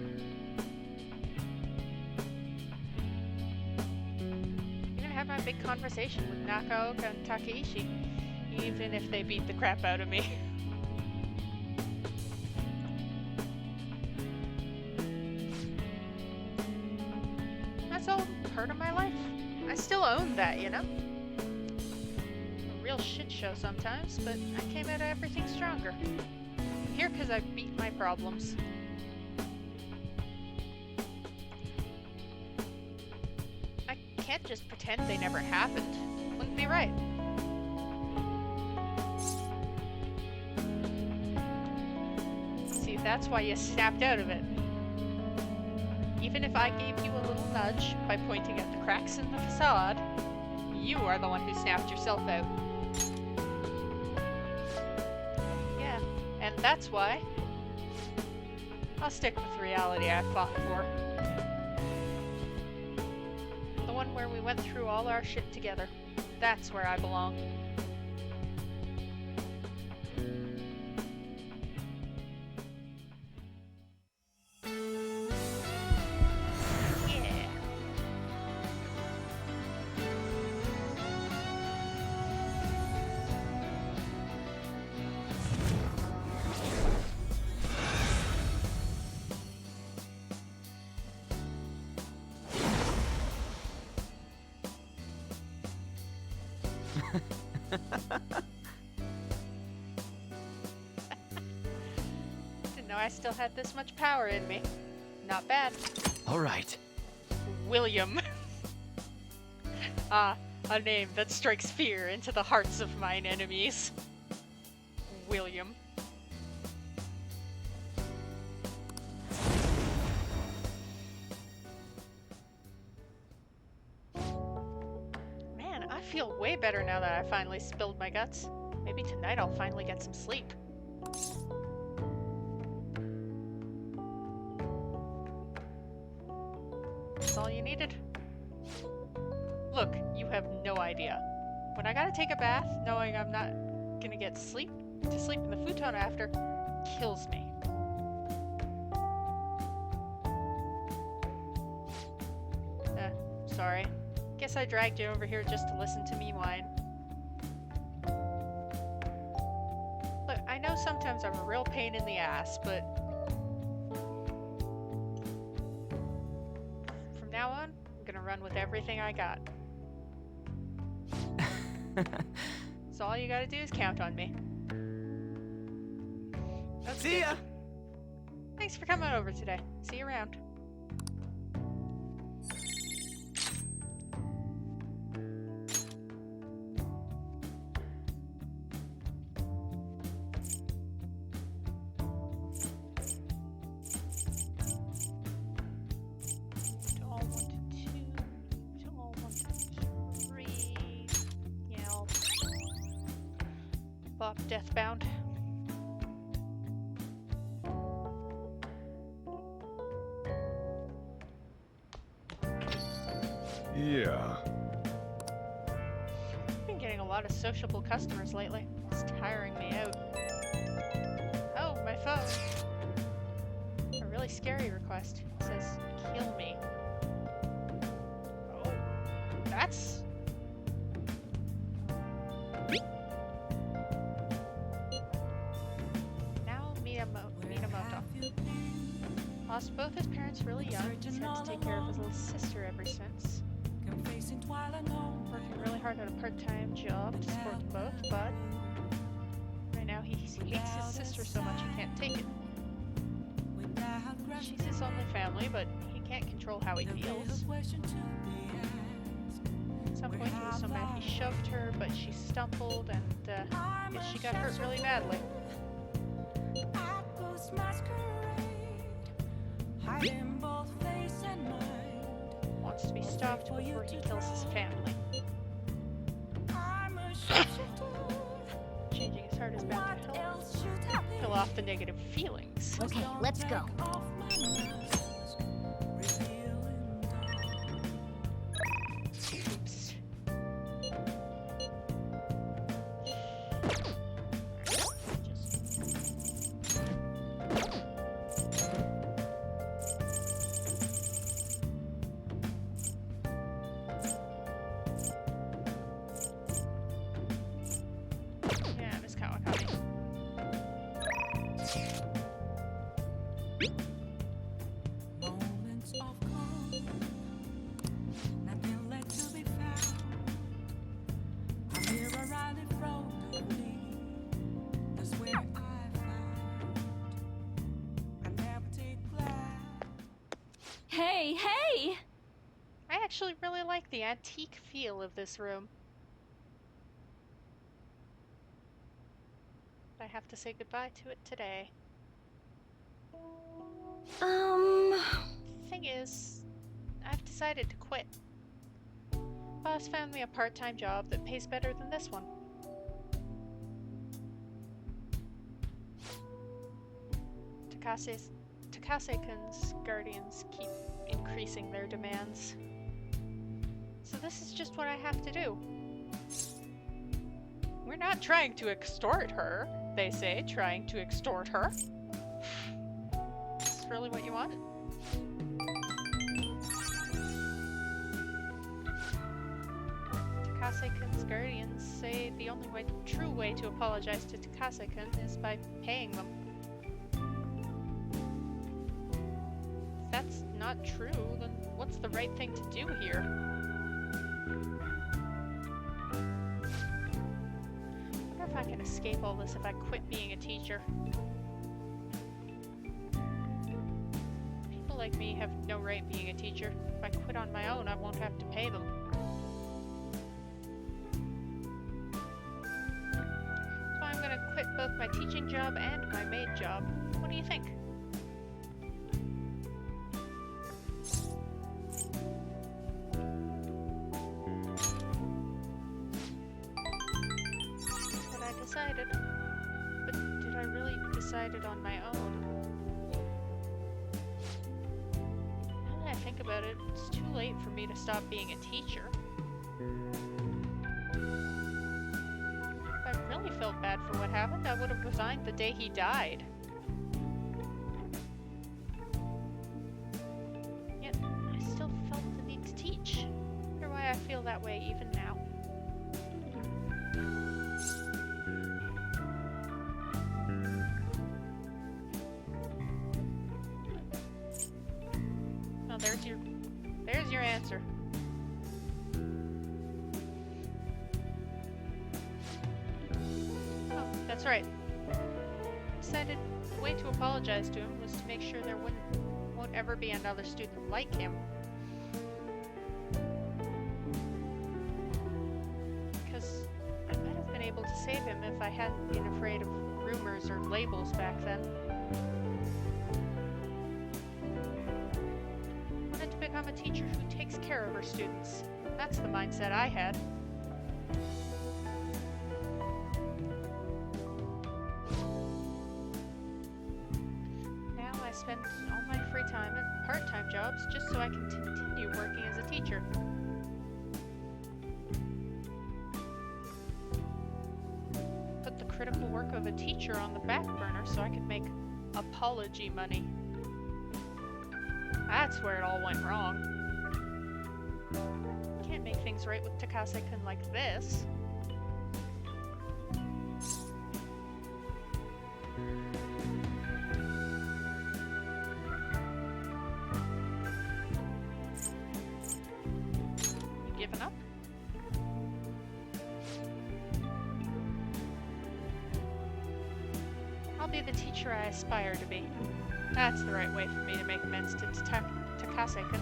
Even had my big conversation with Nakaoka and Takeishi, even if they beat the crap out of me. That's all part of my life. I still own that, you know? A real shit show sometimes, but I came out of everything stronger. I'm here because I beat my problems. I can't just pretend they never happened. Wouldn't be right. See, that's why you snapped out of it. Even if I gave you a little nudge by pointing at the cracks in the facade, you are the one who snapped yourself out. Yeah, and that's why I'll stick with reality I fought for. The one where we went through all our shit together. That's where I belong. Yeah. Didn't know I still had this much power in me. Not bad. All right. William. Ah, a name that strikes fear into the hearts of mine enemies. William. Man, I feel way better now that I finally spilled my guts. Maybe tonight I'll finally get some sleep. That's all you needed? Look, you have no idea. When I gotta take a bath, knowing I'm not gonna get to sleep in the futon after, kills me. Sorry. Guess I dragged you over here just to listen to me whine. Look, I know sometimes I'm a real pain in the ass, but from now on, I'm gonna run with everything I got. So all you gotta do is count on me. That's See ya! good. Thanks for coming over today. See you around. To all 1 to 2, to all 1 to 3. Yelp. Bop Deathbound. Yeah. Been getting a lot of sociable customers lately. It's tiring me out. Oh, my phone. A really scary request. It says, kill me. Oh, that's... Now Minamoto. Lost both his parents really young. He's had to take care of his little sister ever since. Working really hard at a part-time job to support them both, but right now he hates his sister so much he can't take it. She's his only family, but he can't control how he feels. At some point he was so mad he shoved her, but she stumbled and I guess she got hurt really badly. Wants to be stopped before he kills his family. Changing his heart is bound to help kill off the negative feelings. Okay, let's go. Oops. Yeah, Miss Kawakami. Moments of calm, nothing left to be found. A mirror right in front of me, that's where I found. I never take glad. Hey, hey! I actually really like the antique feel of this room. But I have to say goodbye to it today. Thing is, I've decided to quit. Boss found me a part-time job that pays better than this one. Takase-kun's guardians keep increasing their demands. So this is just what I have to do. We're not trying to extort her, they say, trying to extort her. Is this really what you want? Takase-kun's guardians say the only true way to apologize to Takase-kun is by paying them. If that's not true, then what's the right thing to do here? I wonder if I can escape all this if I quit being a teacher. People like me have no right being a teacher. If I quit on my own, I won't have to pay them. So I'm gonna quit both my teaching job and my maid job. What do you think? Decided. But did I really decide it on my own? Now that I think about it, it's too late for me to stop being a teacher. If I really felt bad for what happened, I would have resigned the day he died. Yet, I still felt the need to teach. I wonder why I feel that way even now. There's your answer. Oh, that's right. I decided the way to apologize to him was to make sure there won't ever be another student like him. Because I might have been able to save him if I hadn't been afraid of rumors or labels back then. I'm a teacher who takes care of her students. That's the mindset I had. Now I spend all my free time at part-time jobs just so I can continue working as a teacher. Put the critical work of a teacher on the back burner so I could make apology money. That's where it all went wrong. Can't make things right with Takase-kun like this. You giving up? I'll be the teacher I aspire to be. That's the right way for me to make amends to Takase-kun.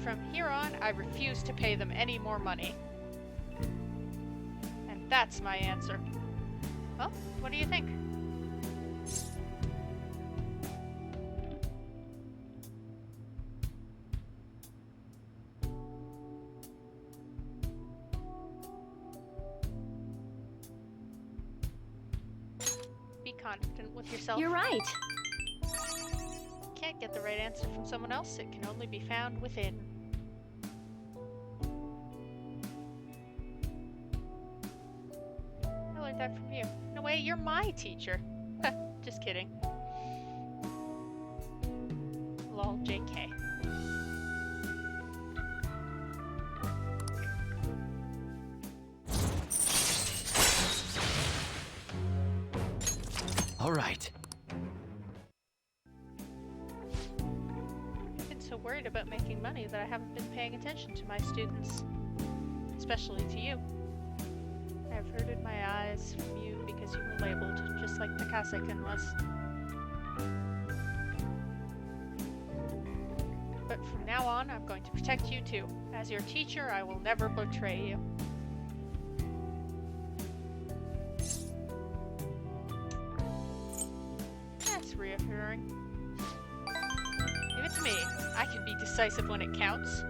From here on, I refuse to pay them any more money. And that's my answer. Well, what do you think? Be confident with yourself. You're right. Can't get the right answer from someone else, it can only be found within. I learned that from you. In a way, you're my teacher. Just kidding. Lol, JK. All right. So worried about making money that I haven't been paying attention to my students, especially to you. I averted my eyes from you because you were labeled, just like Takase-kun was. But from now on, I'm going to protect you too. As your teacher, I will never betray you. That's reassuring. Give it to me. I can be decisive when it counts.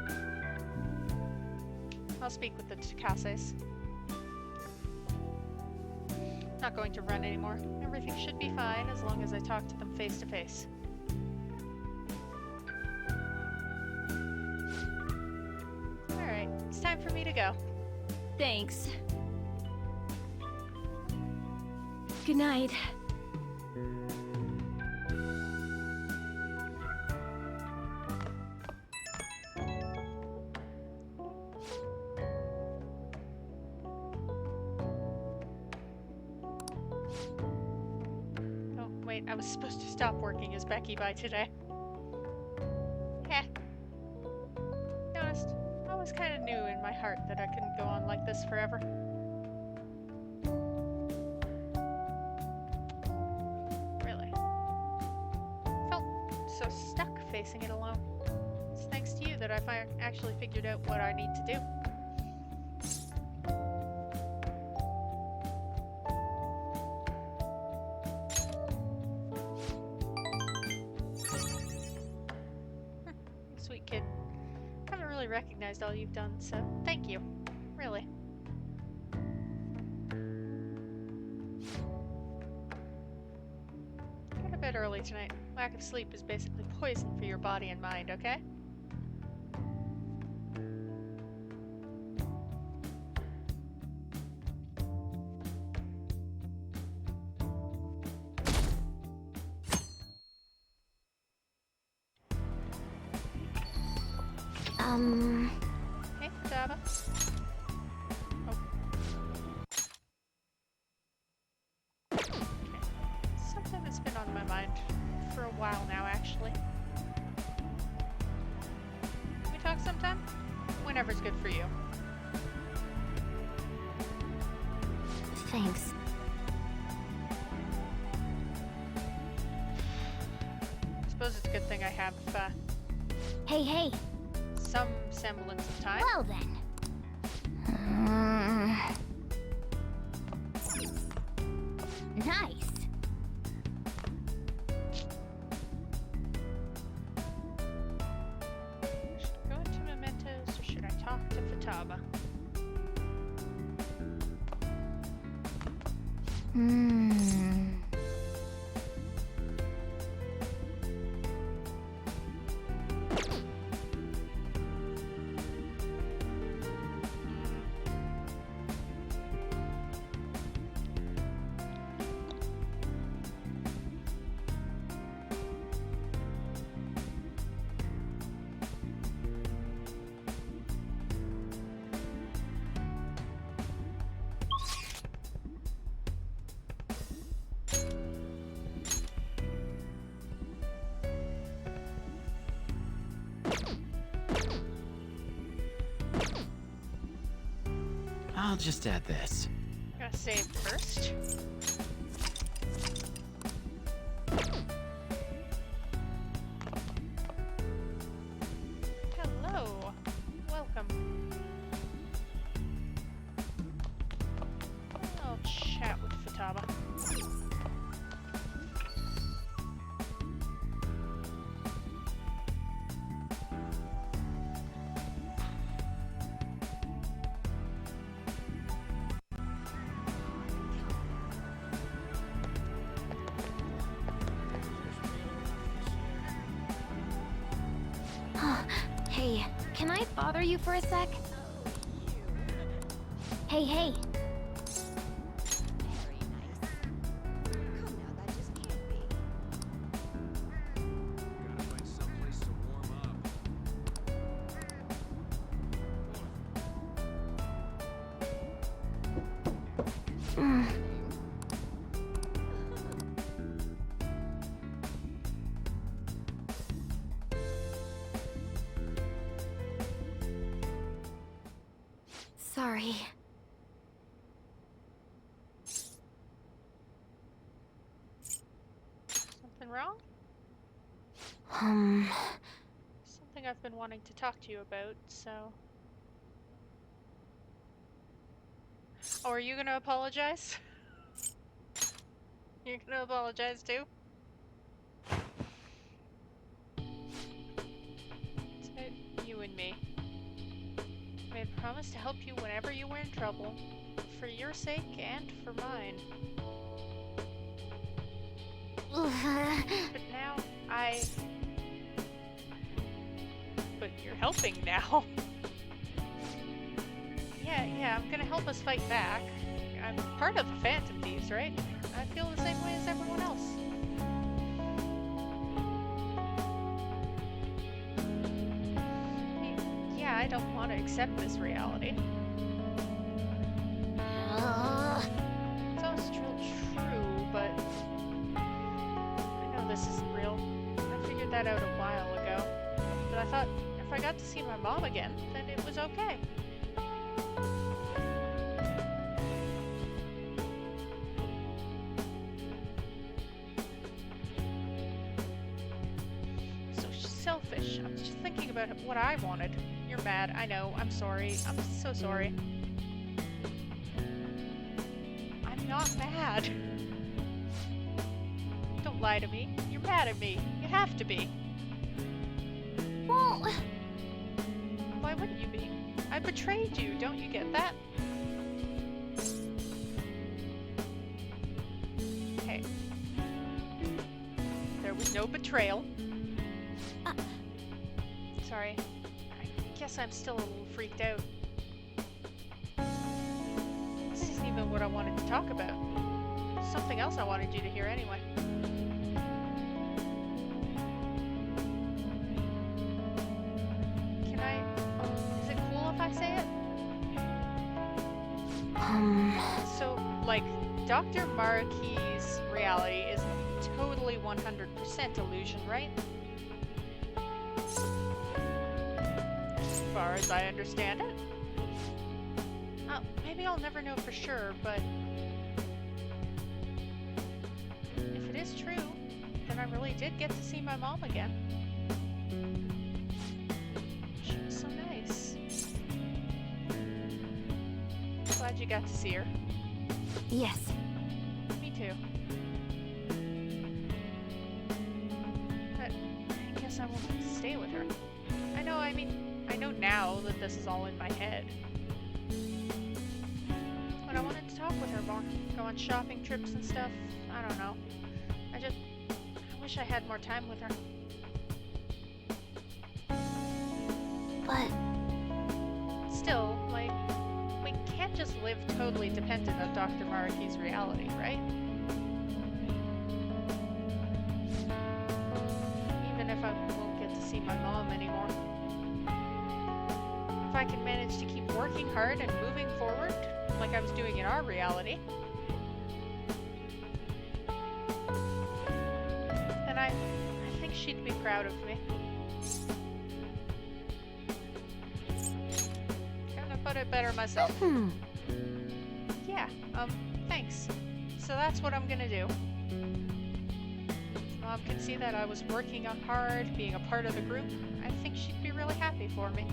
I'll speak with the Takases. Not going to run anymore. Everything should be fine as long as I talk to them face to face. Alright. time for me to go. Thanks. Good night. Oh, wait, I was supposed to stop working as Becky by today. Heh. To be honest, I always kind of knew in my heart that I couldn't go on like this forever. Really. Felt so stuck facing it alone. It's thanks to you that I've actually figured out what I need to do. Sweet kid. Haven't really recognized all you've done, so thank you. Really. Go to bed early tonight. Lack of sleep is basically poison for your body and mind, okay? Hey, Dava. Oh. Okay. Something that's been on my mind for a while now, actually. Can we talk sometime? Whenever's good for you. Thanks. I suppose it's a good thing I have, Hey. some semblance of time. Well then. Nice. Should I go into Mementos or should I talk to Futaba? I'll just add this. Gotta save first. Hello. Welcome. I'll chat with Futaba. Hey, can I bother you for a sec? Hey. Very nice. Come now, that just can't be. Gotta find someplace to warm up. Sorry. Something wrong? Something I've been wanting to talk to you about, so... Oh, are you gonna apologize? You're gonna apologize too? It's about you and me. I had promised to help you whenever you were in trouble. For your sake and for mine. But now, But you're helping now. yeah, I'm gonna help us fight back. I'm part of the Phantom Thieves, right? I feel the same way as everyone else. Yeah, I don't want to accept this reality. It's all still true, but I know this isn't real. I figured that out a while ago. But I thought if I got to see my mom again, then it was okay. So selfish. I'm just thinking about what I wanted. You're mad. I know. I'm sorry. I'm so sorry. I'm not mad. Don't lie to me. You're mad at me. You have to be. Well, Why wouldn't you be? I betrayed you. Don't you get that? Hey. There was no betrayal. Sorry. I guess I'm still a little freaked out. This isn't even what I wanted to talk about. Something else I wanted you to hear anyway. Can I... Is it cool if I say it? So, like, Dr. Maraki's reality is totally 100% illusion, right? As far as I understand it. Oh, maybe I'll never know for sure, but if it is true, then I really did get to see my mom again. She was so nice. Glad you got to see her. yes. Me too. But I guess I won't stay with her. I know now that this is all in my head. But I wanted to talk with her more. Go on shopping trips and stuff. I don't know. I wish I had more time with her. But Still, like, we can't just live totally dependent on Dr. Maraki's reality, right? Even if I won't get to see my mom anymore. If I can manage to keep working hard and moving forward, like I was doing in our reality, then I think she'd be proud of me. Couldn't put it better myself. Yeah, thanks. So that's what I'm gonna do. Mom can see that I was working on hard, being a part of the group. I think she'd be really happy for me.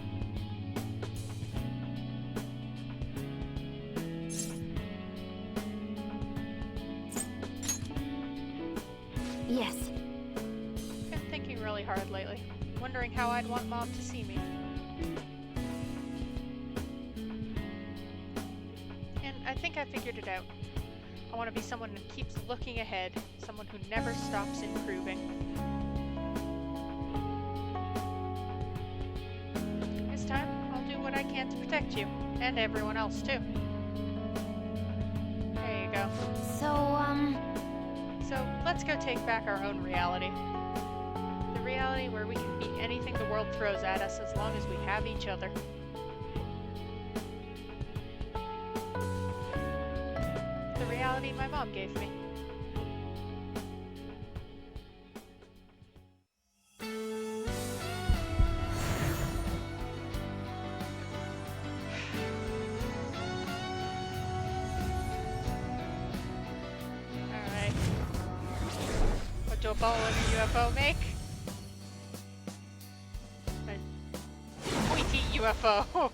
yes. Been thinking really hard lately, wondering how I'd want Mom to see me. And I think I figured it out. I want to be someone who keeps looking ahead, someone who never stops improving. This time, I'll do what I can to protect you, and everyone else too. There you go. So, let's go take back our own reality. The reality where we can beat anything the world throws at us as long as we have each other. The reality my mom gave me. Alright. What do a ball and a UFO make? A pointy UFO.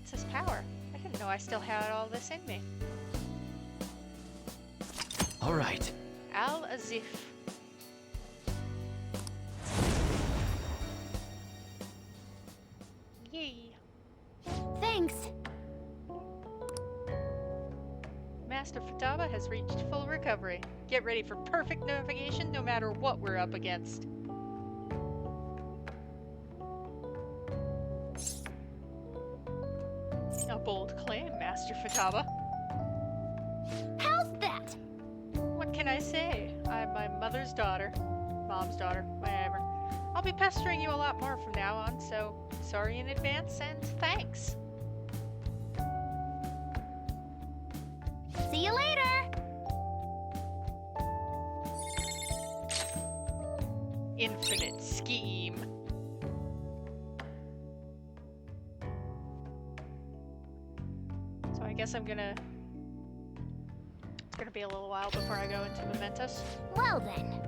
It's his power. I didn't know I still had all this in me. All right. Al-Azif. Yay. Thanks. Master Futaba has reached full recovery. Get ready for perfect navigation no matter what we're up against. A bold claim, Master Futaba. How's that? What can I say? I'm my mother's daughter. Mom's daughter, whatever. I'll be pestering you a lot more from now on, so sorry in advance and thanks. See you later! Infinite scheme. So I guess it's gonna be a little while before I go into Mementos. Well then.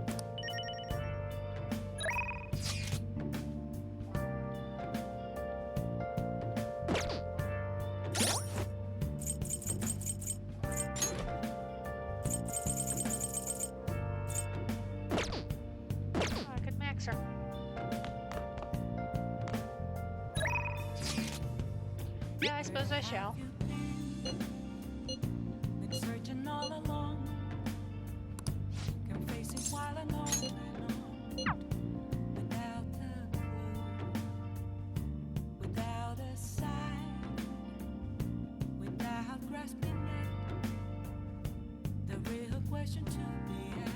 I could max her. Yeah, I suppose I shall. Been searching all along. Can face it while alone without a clue, without a sign, without grasping it. The real question to be asked.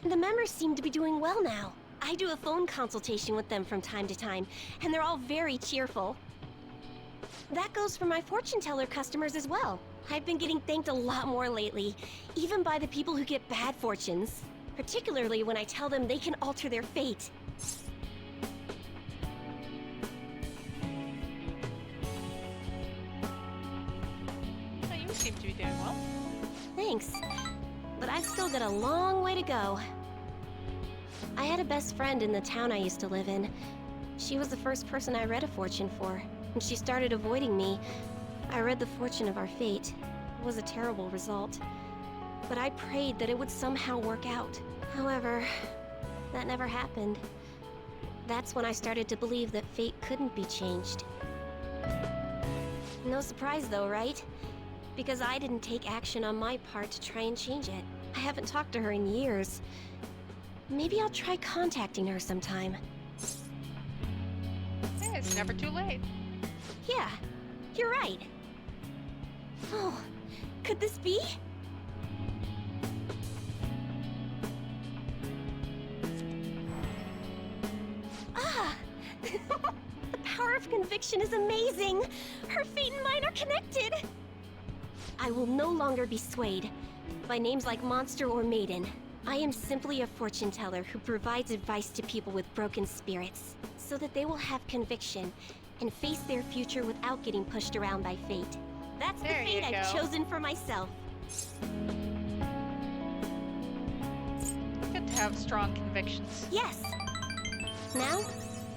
The members seem to be doing well now. I do a phone consultation with them from time to time, and they're all very cheerful. That goes for my fortune teller customers as well. I've been getting thanked a lot more lately, even by the people who get bad fortunes. Particularly when I tell them they can alter their fate. Oh, you seem to be doing well. Thanks. But I've still got a long way to go. I had a best friend in the town I used to live in. She was the first person I read a fortune for. When she started avoiding me, I read the fortune of our fate. It was a terrible result. But I prayed that it would somehow work out. However, that never happened. That's when I started to believe that fate couldn't be changed. No surprise though, right? Because I didn't take action on my part to try and change it. I haven't talked to her in years. Maybe I'll try contacting her sometime. Hey, it's never too late. Yeah, you're right. Oh, could this be? Ah! The power of conviction is amazing! Her fate and mine are connected! I will no longer be swayed by names like monster or maiden. I am simply a fortune teller who provides advice to people with broken spirits, so that they will have conviction and face their future without getting pushed around by fate. That's the There you fate I've go. chosen for myself. Good to have strong convictions. Yes! Now,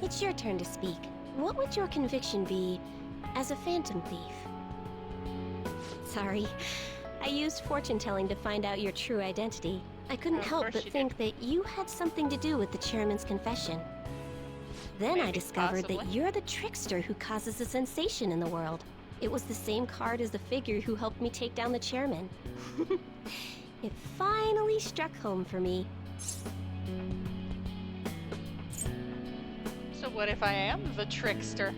it's your turn to speak. What would your conviction be as a phantom thief? Sorry, I used fortune telling to find out your true identity. I couldn't Of help course but you think that you had something to do with the chairman's confession. Then I Maybe, discovered that possibly. you're the trickster who causes a sensation in the world. It was the same card as the figure who helped me take down the chairman. It finally struck home for me. So what if I am the trickster?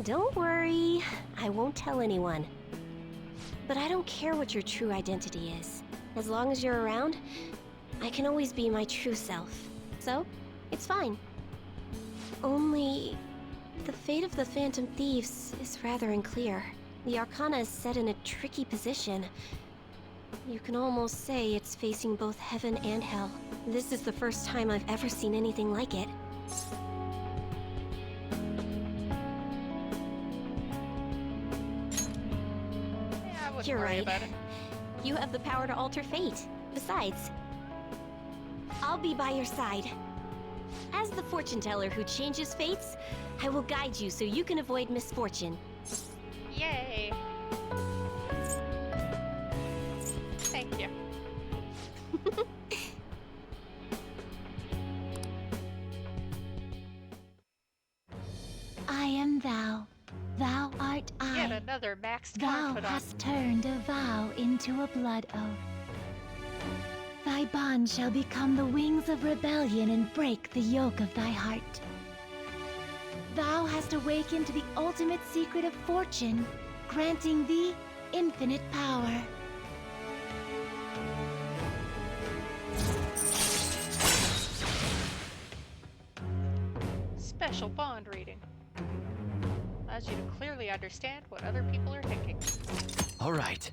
Don't worry, I won't tell anyone. But I don't care what your true identity is. As long as you're around, I can always be my true self. So, it's fine. Only, the fate of the Phantom Thieves is rather unclear. The Arcana is set in a tricky position. You can almost say it's facing both heaven and hell. This is the first time I've ever seen anything like it. Yeah, I wouldn't You're worry right. about it. You have the power to alter fate. Besides, I'll be by your side. As the fortune teller who changes fates, I will guide you so you can avoid misfortune. Yay! Thank you. I am thou. Thou art Yet another maxed Thou card put on. hast turned a vow into a blood oath. Thy bond shall become the wings of rebellion and break the yoke of thy heart. Thou hast awakened the ultimate secret of fortune, granting thee infinite power. Special bond reading. Allows you to clearly understand what other people are thinking. All right.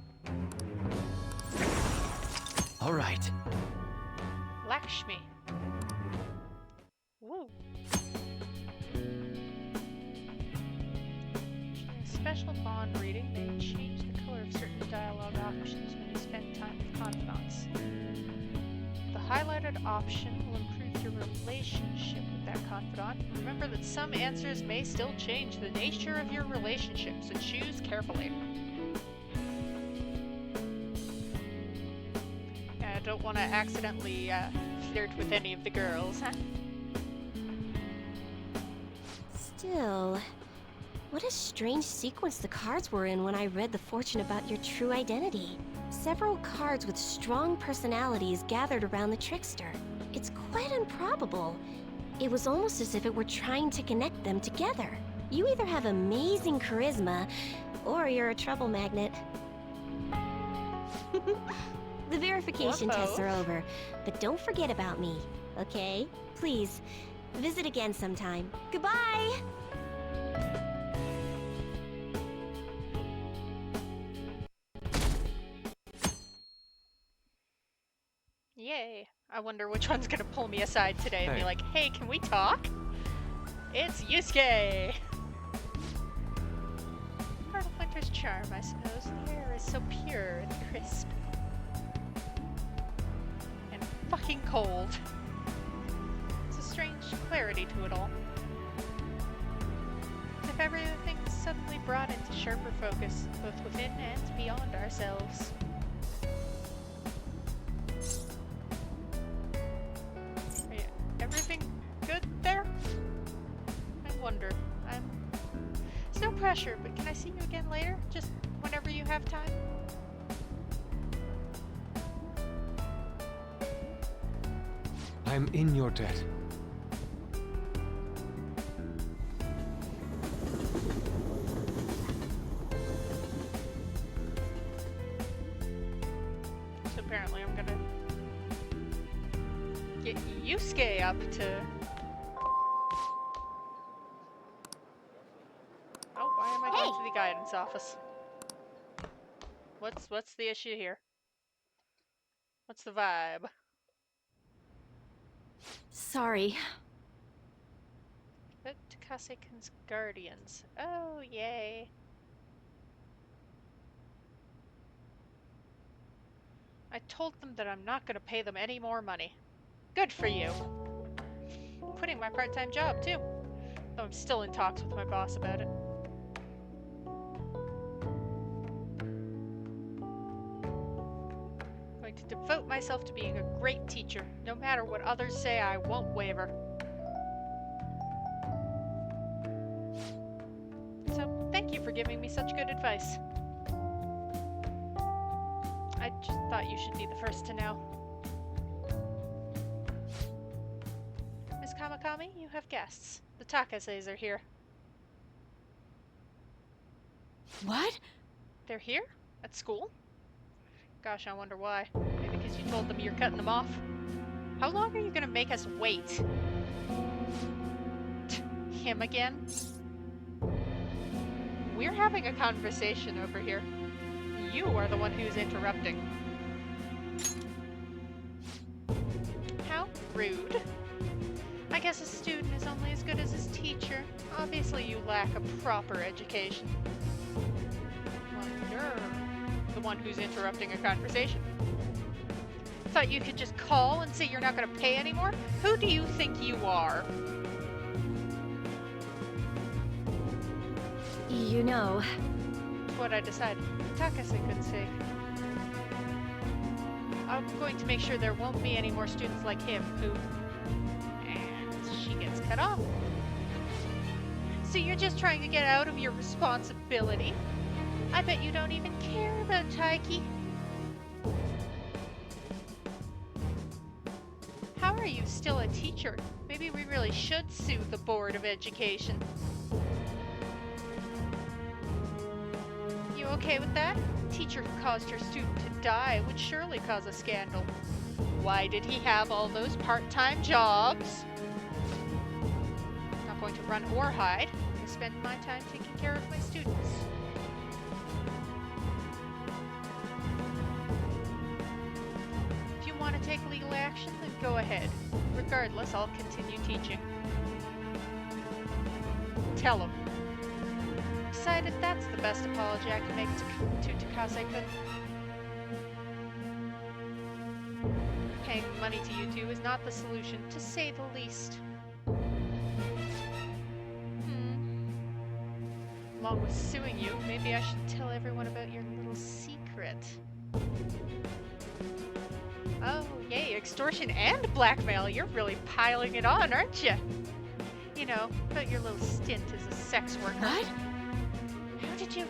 All right. Lakshmi. Woo. Special bond reading may change the color of certain dialogue options when you spend time with confidants. The highlighted option will improve your relationship with that confidant. Remember that some answers may still change the nature of your relationship, so choose carefully. I don't want to accidentally flirt with any of the girls, huh? Still, what a strange sequence the cards were in when I read the fortune about your true identity. Several cards with strong personalities gathered around the trickster. It's quite improbable. It was almost as if it were trying to connect them together. You either have amazing charisma, or you're a trouble magnet. The verification Or tests are both. over, but don't forget about me, okay? Please, visit again sometime. Goodbye! Yay. I wonder which one's gonna pull me aside today and be Hey. like, hey, can we talk? It's Yusuke! Part of winter's charm, I suppose. The air is so pure and crisp. And fucking cold. It's a strange clarity to it all. As if everything's suddenly brought into sharper focus, both within and beyond ourselves. Everything good there? I wonder. It's no pressure, but can I see you again later? Just whenever you have time? I'm in your debt. So apparently I'm gonna get Yusuke up to... Oh, why am I going to the guidance office? What's the issue here? What's the vibe? Sorry. But Takasekun's guardians. Oh, yay. I told them that I'm not gonna pay them any more money. Good for you. I'm quitting my part-time job, too. Though I'm still in talks with my boss about it. I'm going to devote myself to being a great teacher. No matter what others say, I won't waver. So, thank you for giving me such good advice. I just thought you should be the first to know. Miss Kamakami, you have guests. The Takases are here. What? They're here? At school? Gosh, I wonder why. Maybe because you told them you're cutting them off? How long are you gonna make us wait? Him again? We're having a conversation over here. You are the one who's interrupting. How rude. I guess a student is only as good as his teacher. Obviously you lack a proper education. Well, you're the one who's interrupting a conversation. Thought you could just call and say you're not gonna pay anymore? Who do you think you are? You know, What I decided. Takasekun's sake. I'm going to make sure there won't be any more students like him who... And she gets cut off. So you're just trying to get out of your responsibility? I bet you don't even care about Taiki. How are you still a teacher? Maybe we really should sue the Board of Education. okay with that? Teacher who caused her student to die would surely cause a scandal. Why did he have all those part-time jobs? Not going to run or hide. I spend my time taking care of my students. If you want to take legal action, then go ahead. Regardless, I'll continue teaching. Tell him. Decided that's the best apology I can make to Takase-kun. Paying money to you two is not the solution, to say the least. Along with suing you, maybe I should tell everyone about your little secret. Oh, yay, extortion and blackmail. You're really piling it on, aren't you? You know, about your little stint as a sex worker. What? How did you...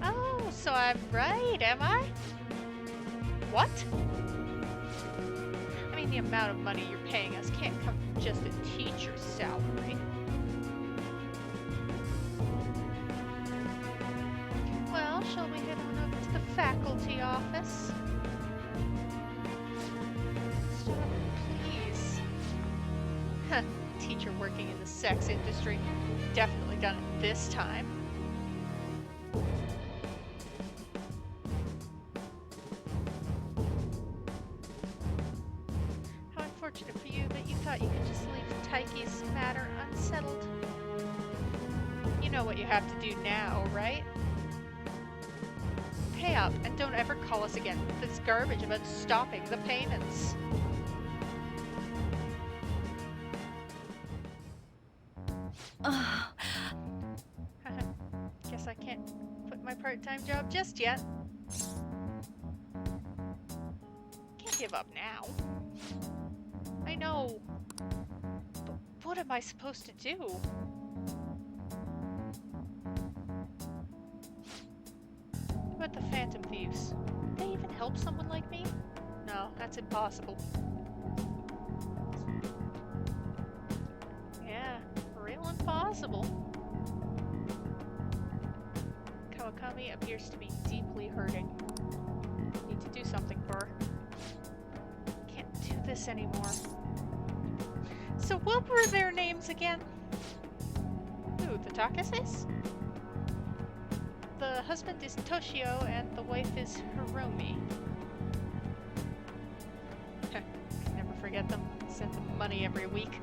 Oh, so I'm right, am I? What? I mean, the amount of money you're paying us can't come from just a teacher's salary. Well, shall we head on over to the faculty office? Stop, please. Huh, teacher working in the sex industry. Definitely done it this time. How unfortunate for you that you thought you could just leave Taiki's matter unsettled. You know what you have to do now, right? Pay up and don't ever call us again with this garbage about stopping the payments. Oh, Guess I can't quit my part-time job just yet. Can't give up now. I know. But what am I supposed to do? What about the Phantom Thieves? Would they even help someone like me? No, that's impossible. Yeah, real impossible. Kawakami appears to be deeply hurting. Need to do something for her. Can't do this anymore. So what were their names again? Who, the Takases? The husband is Toshio and the wife is Hiromi. Can never forget them. Send them money every week.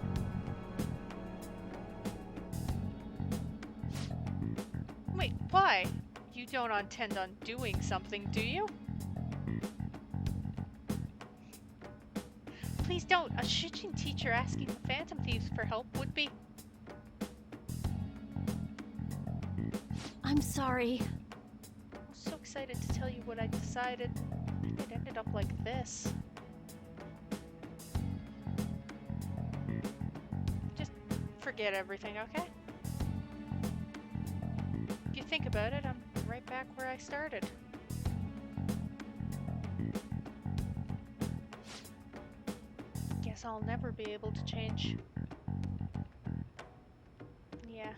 Wait, why? You don't intend on doing something, do you? Please don't. A Shijin teacher asking the Phantom Thieves for help would be... I'm sorry. I was so excited to tell you what I decided, and it ended up like this. Just forget everything, okay? If you think about it, I'm right back where I started. Guess I'll never be able to change. Yeah.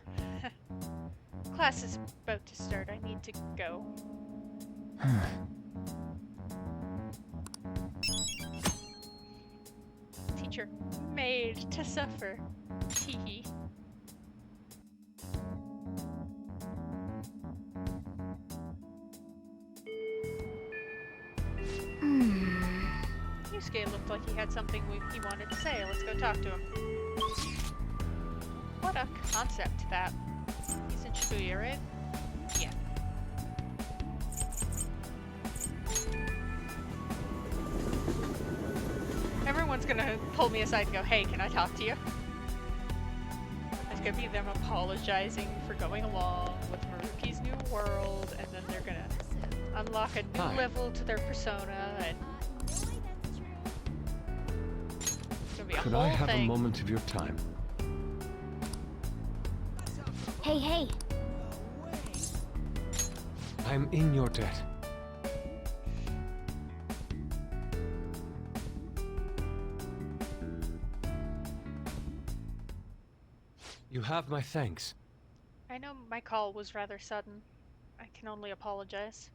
Class is about to start. I need to go. Teacher made to suffer. Teehee. Yusuke looked like he had something he wanted to say. Let's go talk to him. What a concept, that. He's in Shibuya, right? Yeah. Everyone's gonna pull me aside and go, hey, can I talk to you? It's gonna be them apologizing for going along with Maruki's new world, and then they're gonna unlock a new Hi. level to their persona, and it's gonna be a Could whole I have thing. a moment of your time? Hey, hey. I'm in your debt. You have my thanks. I know my call was rather sudden. I can only apologize.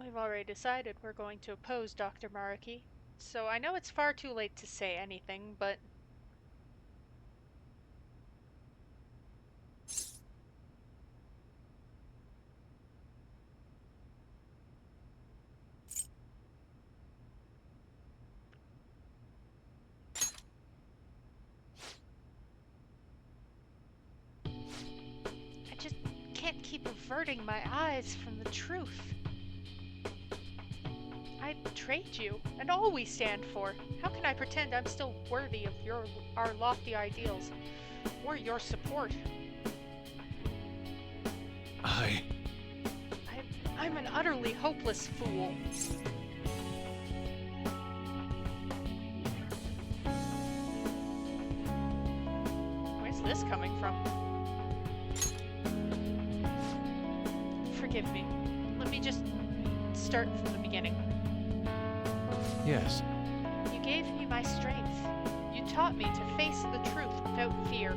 We've already decided we're going to oppose Dr. Maraki, so I know it's far too late to say anything, but... I just can't keep averting my eyes from the truth. I betrayed you, and all we stand for. How can I pretend I'm still worthy of our lofty ideals, or your support? I'm an utterly hopeless fool. Where's this coming from? Forgive me. Let me just start from the beginning. Yes. You gave me my strength. You taught me to face the truth without fear.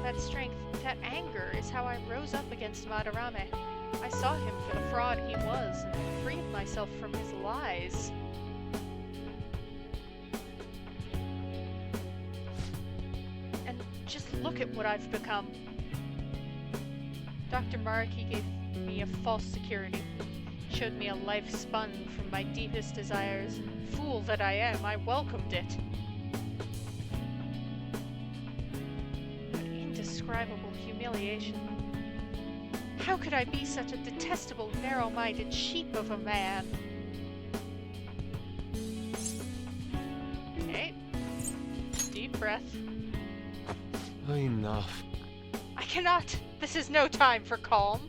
That strength, that anger, is how I rose up against Madarame. I saw him for the fraud he was, and I freed myself from his lies. And just look at what I've become. Dr. Maraki gave me a false security. Showed me a life spun from my deepest desires. Fool that I am, I welcomed it. But indescribable humiliation. How could I be such a detestable, narrow-minded sheep of a man? Okay. Deep breath. Enough. I cannot! This is no time for calm.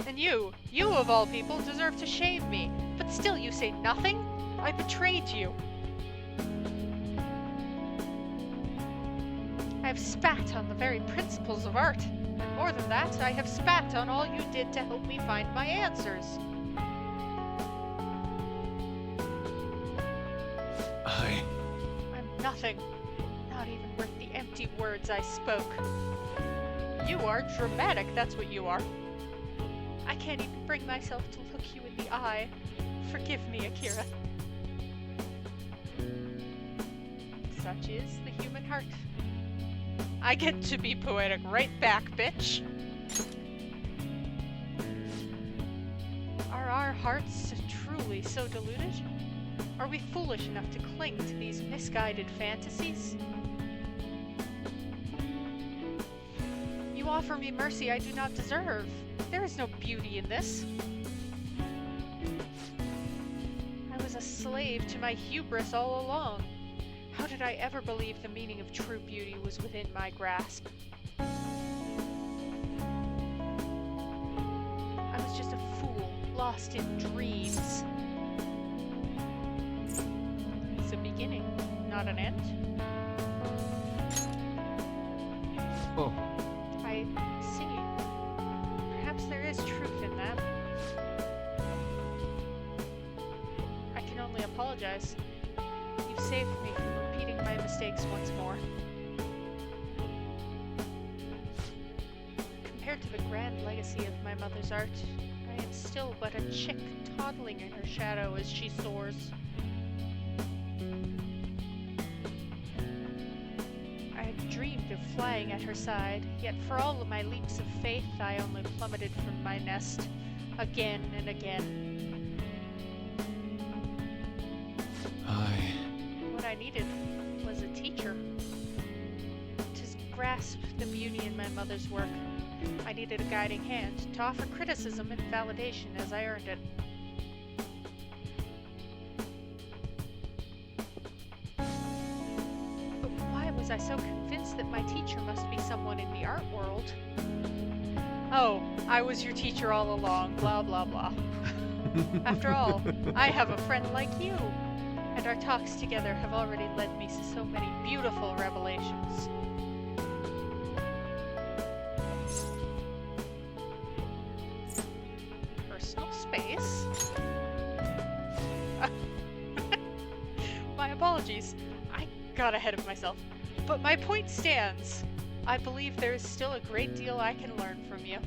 And you of all people, deserve to shame me. But still you say nothing? I betrayed you. I have spat on the very principles of art. And more than that, I have spat on all you did to help me find my answers. I'm nothing. Not even worth the empty words I spoke. You are dramatic, that's what you are. I can't even bring myself to look you in the eye. Forgive me, Akira. Such is the human heart. I get to be poetic right back, bitch. Are our hearts truly so deluded? Are we foolish enough to cling to these misguided fantasies? You offer me mercy I do not deserve. There is no beauty in this. I was a slave to my hubris all along. How did I ever believe the meaning of true beauty was within my grasp? I was just a fool, lost in dreams. It's a beginning, not an end. Oh. I see. Perhaps there is truth in that. I can only apologize. You've saved me from repeating my mistakes once more. Compared to the grand legacy of my mother's art, I am still but a chick toddling in her shadow as she soars. I had dreamed of flying at her side, yet for all of my leaps of faith, I only plummeted from my nest, again and again. What I needed was a teacher. To grasp the beauty in my mother's work, I needed a guiding hand to offer criticism and validation as I earned it. But why was I so convinced that my teacher must be someone in the art world? Oh, I was your teacher all along, blah blah blah. After all, I have a friend like you, and our talks together have already led me to so many beautiful revelations. Personal space? My apologies. I got ahead of myself. But my point stands. I believe there is still a great deal I can learn from you.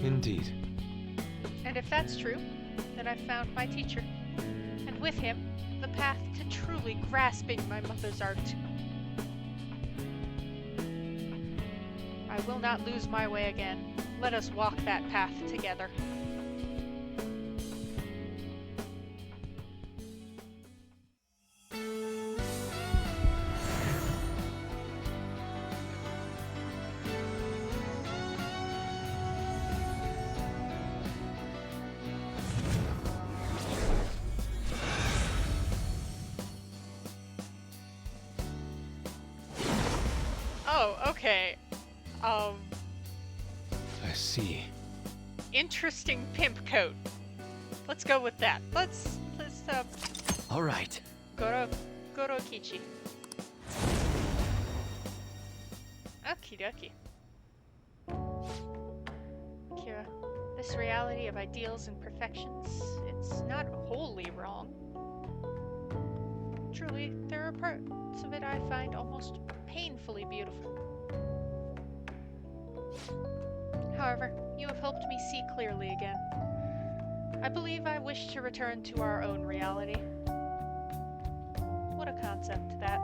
Indeed. And if that's true, then I've found my teacher. And with him, the path to truly grasping my mother's art. I will not lose my way again. Let us walk that path together. Oh, okay. I see. Interesting pimp coat. Let's go with that. Let's All right. Gorokichi. Okie dokie. Kira, this reality of ideals and perfections, it's not wholly wrong. Truly, there are parts of it I find almost painfully beautiful. However, you have helped me see clearly again. I believe I wish to return to our own reality. What a concept, that.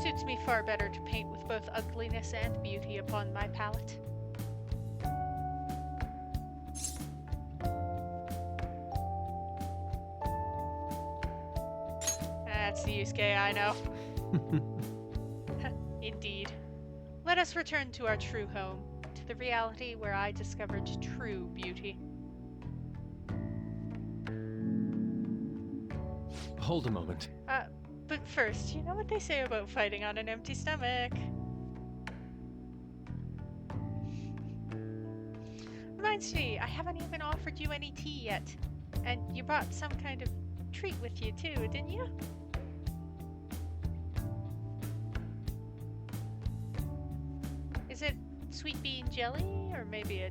Suits me far better to paint with both ugliness and beauty upon my palette. That's the Yusuke I know. Indeed. Let us return to our true home, to the reality where I discovered true beauty. Hold a moment. But first, you know what they say about fighting on an empty stomach. Reminds me, I haven't even offered you any tea yet. And you brought some kind of treat with you too, didn't you? Is it sweet bean jelly? Or maybe a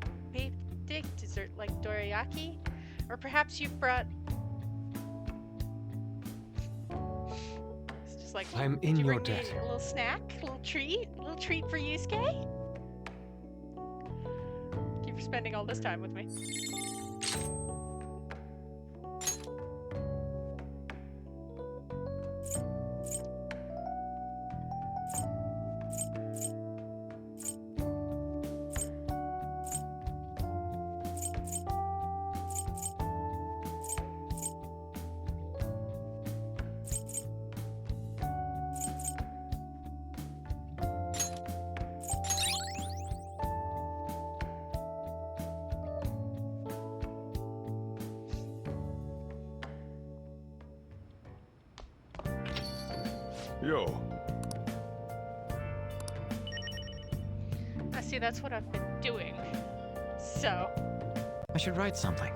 baked dessert like dorayaki? Or perhaps you've brought... It's just like, I'm did in you your bring me debt. a little snack? A little treat? A little treat for Yusuke? Thank you for spending all this time with me. Yo, I see, that's what I've been doing. So, I should write something.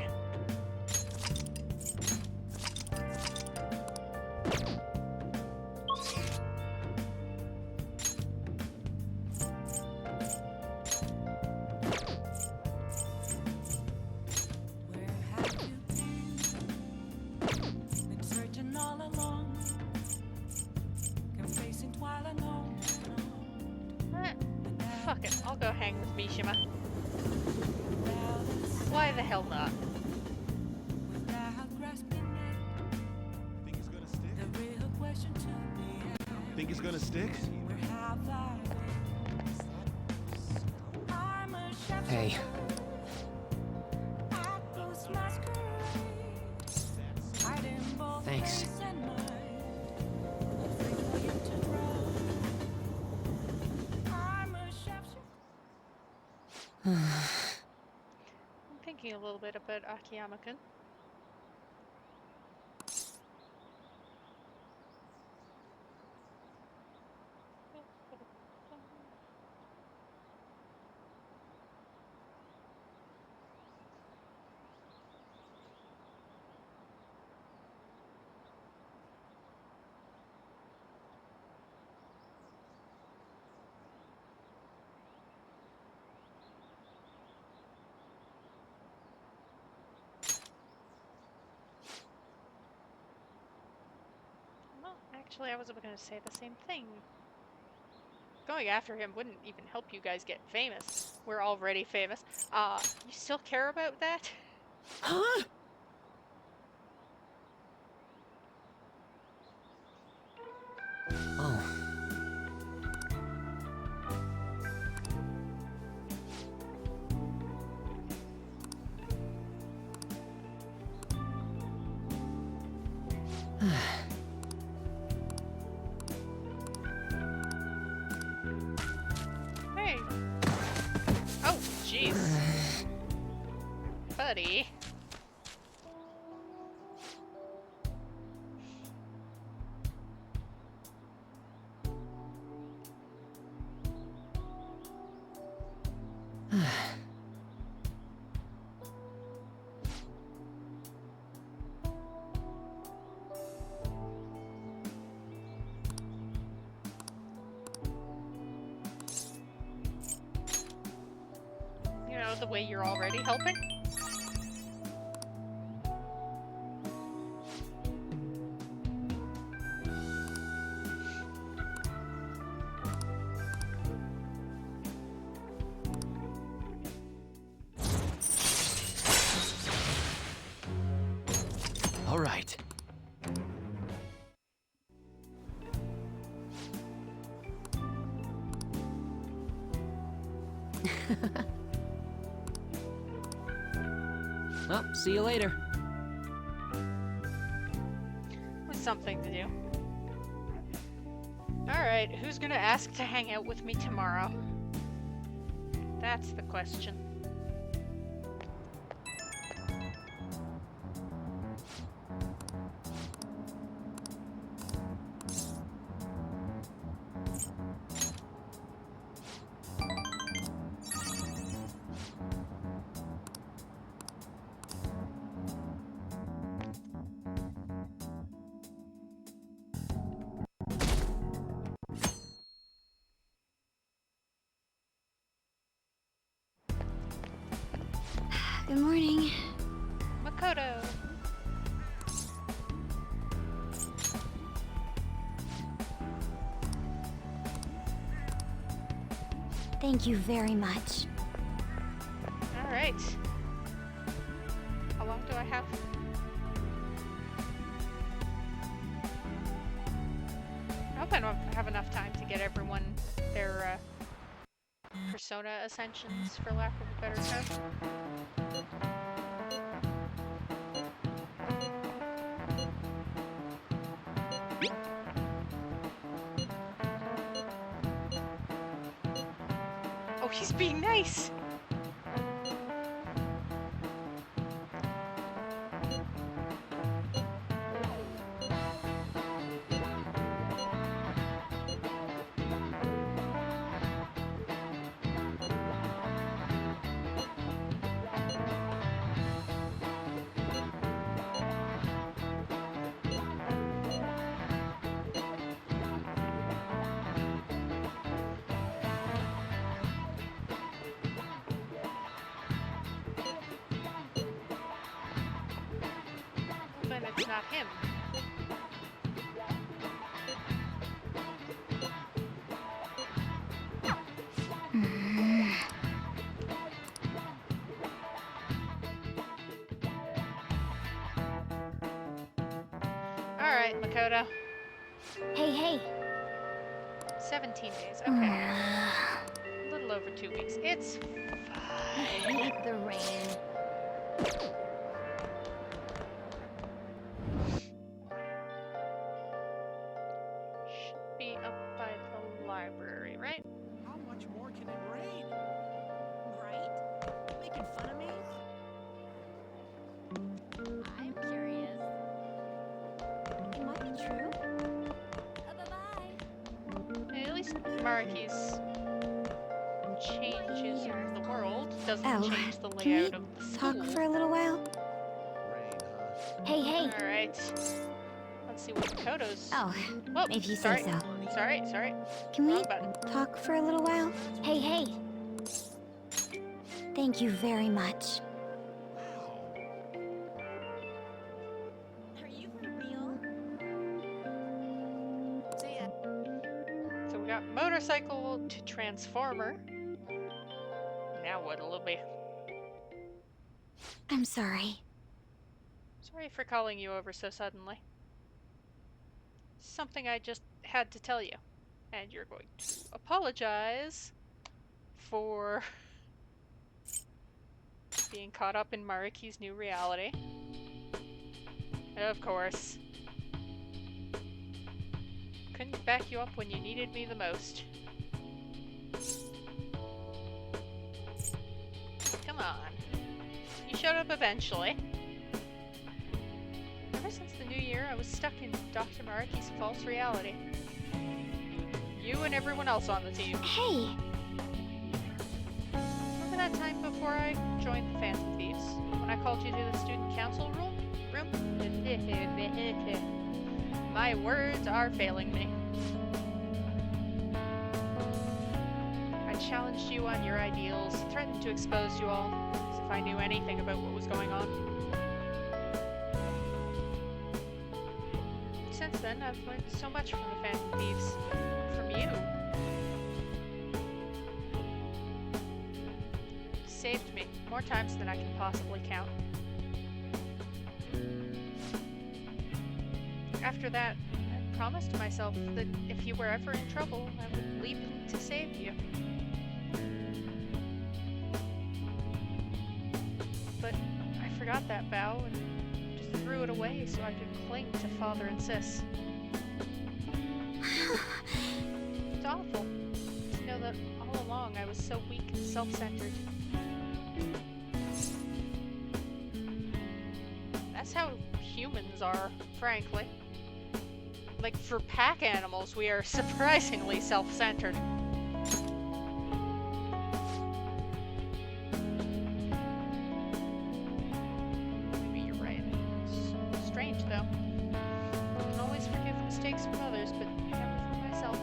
Where have you been? Been searching all along, confessing while alone. fuck it, I'll go hang with Mishima. Why the hell not? Without grasping it, Think it's gonna stick? the real question to me Think it's gonna stick? is, where have I been? I'm a chef. Hey, thanks. I'm thinking a little bit about Akiyama-kun. Well, actually, I was going to say the same thing. Going after him wouldn't even help you guys get famous. We're already famous. You still care about that? Huh? Oh. Hey. Oh, jeez. Buddy. You know, the way you're already helping? All right. Well, see you later. With something to do. Alright, who's gonna ask to hang out with me tomorrow? That's the question. Good morning. Makoto! Thank you very much. Alright. How long do I have? I hope I don't have enough time to get everyone their persona ascensions, for lack of a better term. Oh, he's being nice! Then it's not him. Alright, Makoto. Hey. 17 days, okay. A little over 2 weeks. It's I hate the rain. should be up by the library, right? How much more can it rain? Right? Making fun of me? I'm curious. It might be true. Bye-bye. At least Mariki's changes in the world doesn't Oh, change the can we layout of the school. talk for a little while? Rain, huh? Hey. Alright. Let's see what Makoto's... Oh, Whoa, if you sorry. say so. Sorry. Can we Wrong button. talk for a little while? Hey. Thank you very much. Are you for real? So we got motor motorcycle to transformer. Now what'll it be? I'm sorry. Sorry for calling you over so suddenly. Something I just had to tell you. And you're going to apologize for being caught up in Maruki's new reality. Of course. Couldn't back you up when you needed me the most. Come on. You showed up eventually. Ever since the new year, I was stuck in Dr. Maruki's false reality. You and everyone else on the team. Hey! Remember that time before I joined the Phantom Thieves? When I called you to the student council room? My words are failing me. I challenged you on your ideals, threatened to expose you all, as if I knew anything about what was going on. Since then, I've learned so much from the Phantom Thieves. From you. You saved me more times than I can possibly count. After that, I promised myself that if you were ever in trouble, I would leap in to save you. But I forgot that vow and just threw it away so I could cling to Father and Sis. It's awful to know that all along I was so weak and self-centered. That's how humans are, frankly. Like, for pack animals, we are surprisingly self-centered. Maybe you're right. It's strange, though. I can always forgive mistakes from others, but never from myself.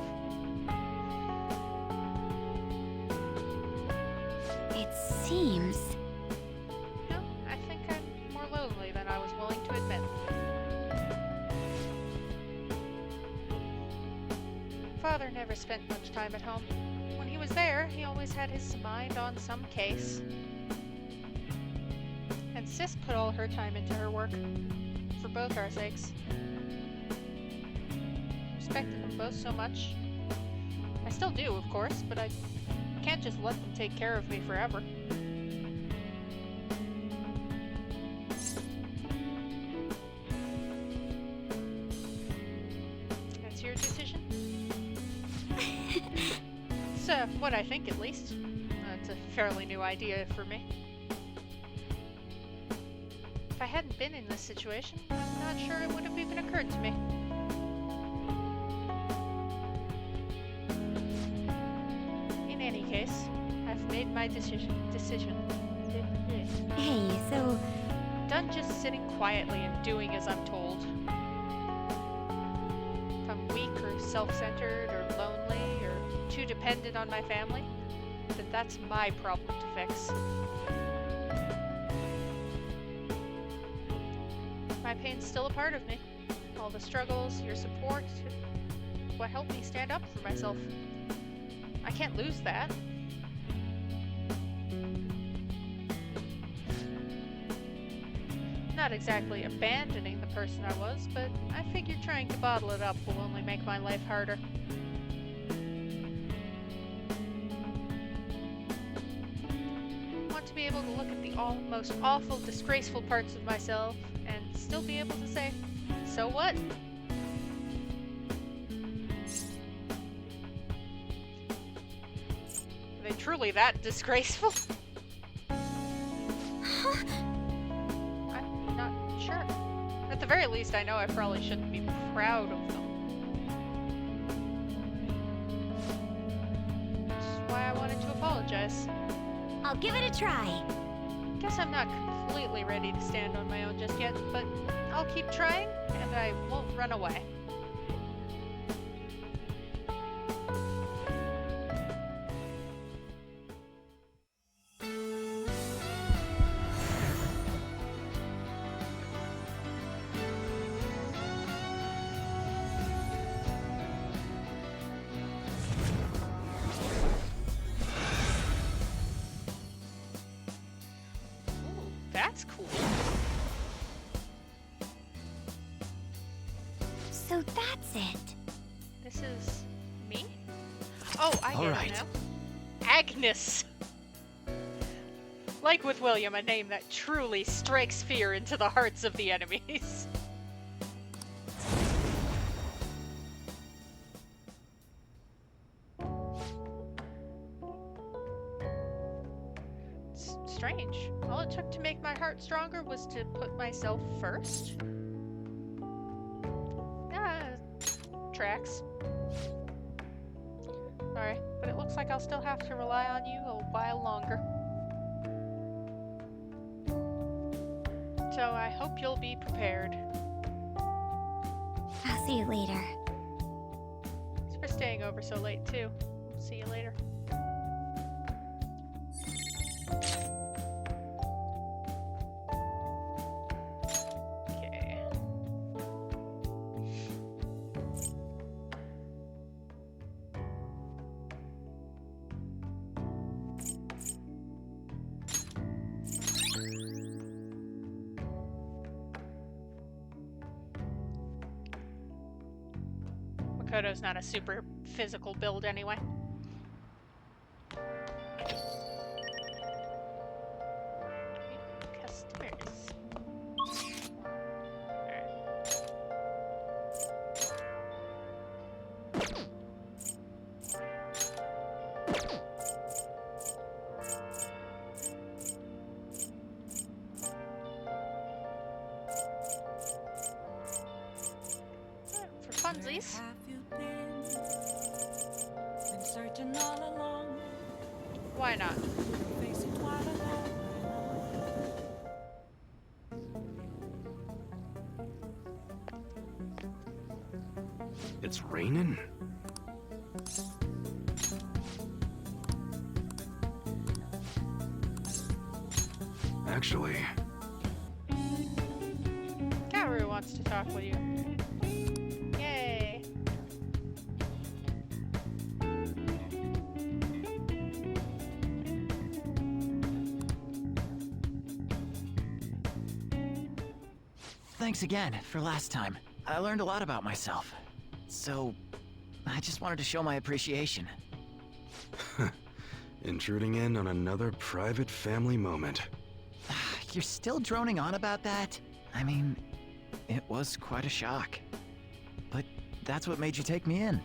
It seems... No, I think I'm more lonely than I was willing to admit. Father never spent much time at home. When he was there, he always had his mind on some case. And Sis put all her time into her work, for both our sakes. Respected them both so much. I still do, of course, but I can't just let them take care of me forever. That's your decision? It's what I think, at least. It's a fairly new idea for me. If I hadn't been in this situation, I'm not sure it would have even occurred to me. In any case, I've made my decision. Hey, so... Done just sitting quietly and doing as I'm told. If I'm weak or self-centered or lonely or too dependent on my family, then that's my problem to fix. My pain's still a part of me. All the struggles, your support, what helped me stand up for myself. I can't lose that. Not exactly abandoning the person I was, but I figured trying to bottle it up will only make my life harder. I want to be able to look at the most awful, disgraceful parts of myself and still be able to say, so what? Are they truly that disgraceful? I'm not sure. At the very least, I know I probably shouldn't be proud of them. That's why I wanted to apologize. I'll give it a try. Guess I'm not completely ready to stand on my own just yet, but I'll keep trying, and I won't run away. That's cool. So that's it. This is me? Oh, I All get right. it now. Agnes! Like with William, a name that truly strikes fear into the hearts of the enemies. It's strange. All it took to make my heart stronger was to put myself first. Tracks. Sorry, but it looks like I'll still have to rely on you a while longer. So I hope you'll be prepared. I'll see you later. Thanks for staying over so late, too. See you later. Okay. Makoto's not a super physical build anyway. Customers. For funsies. Have you been searching all along, Why not? facing quite a long It's raining? Actually, Kaoru wants to talk with you. Yay! Thanks again for last time. I learned a lot about myself. So, I just wanted to show my appreciation. intruding in on another private family moment. You're still droning on about that? I mean, it was quite a shock. But that's what made you take me in,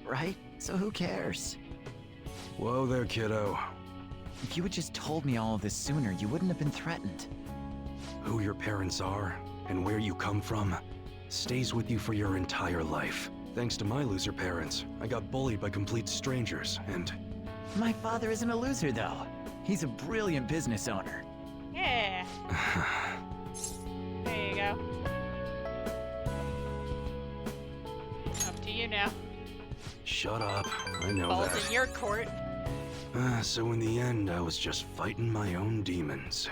right? So who cares? Whoa there, kiddo. If you had just told me all of this sooner, you wouldn't have been threatened. Who your parents are and where you come from stays with you for your entire life. Thanks to my loser parents, I got bullied by complete strangers, and My father isn't a loser, though. He's a brilliant business owner. Yeah. There you go. Up to you now. shut up. I know Ball's that. in your court. So in the end, I was just fighting my own demons.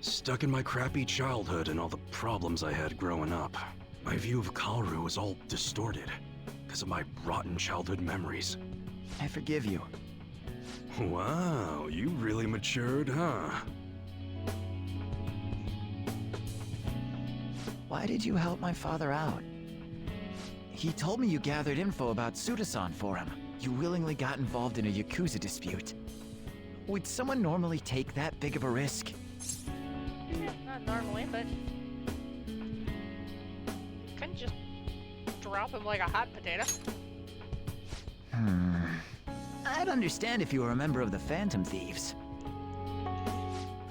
Stuck in my crappy childhood and all the problems I had growing up. My view of Kaoru was all distorted because of my rotten childhood memories. I forgive you. Wow, you really matured, huh? Why did you help my father out? He told me you gathered info about Suda-san for him. You willingly got involved in a Yakuza dispute. Would someone normally take that big of a risk? Yeah, not normally, but couldn't just drop him like a hot potato. I'd understand if you were a member of the Phantom Thieves.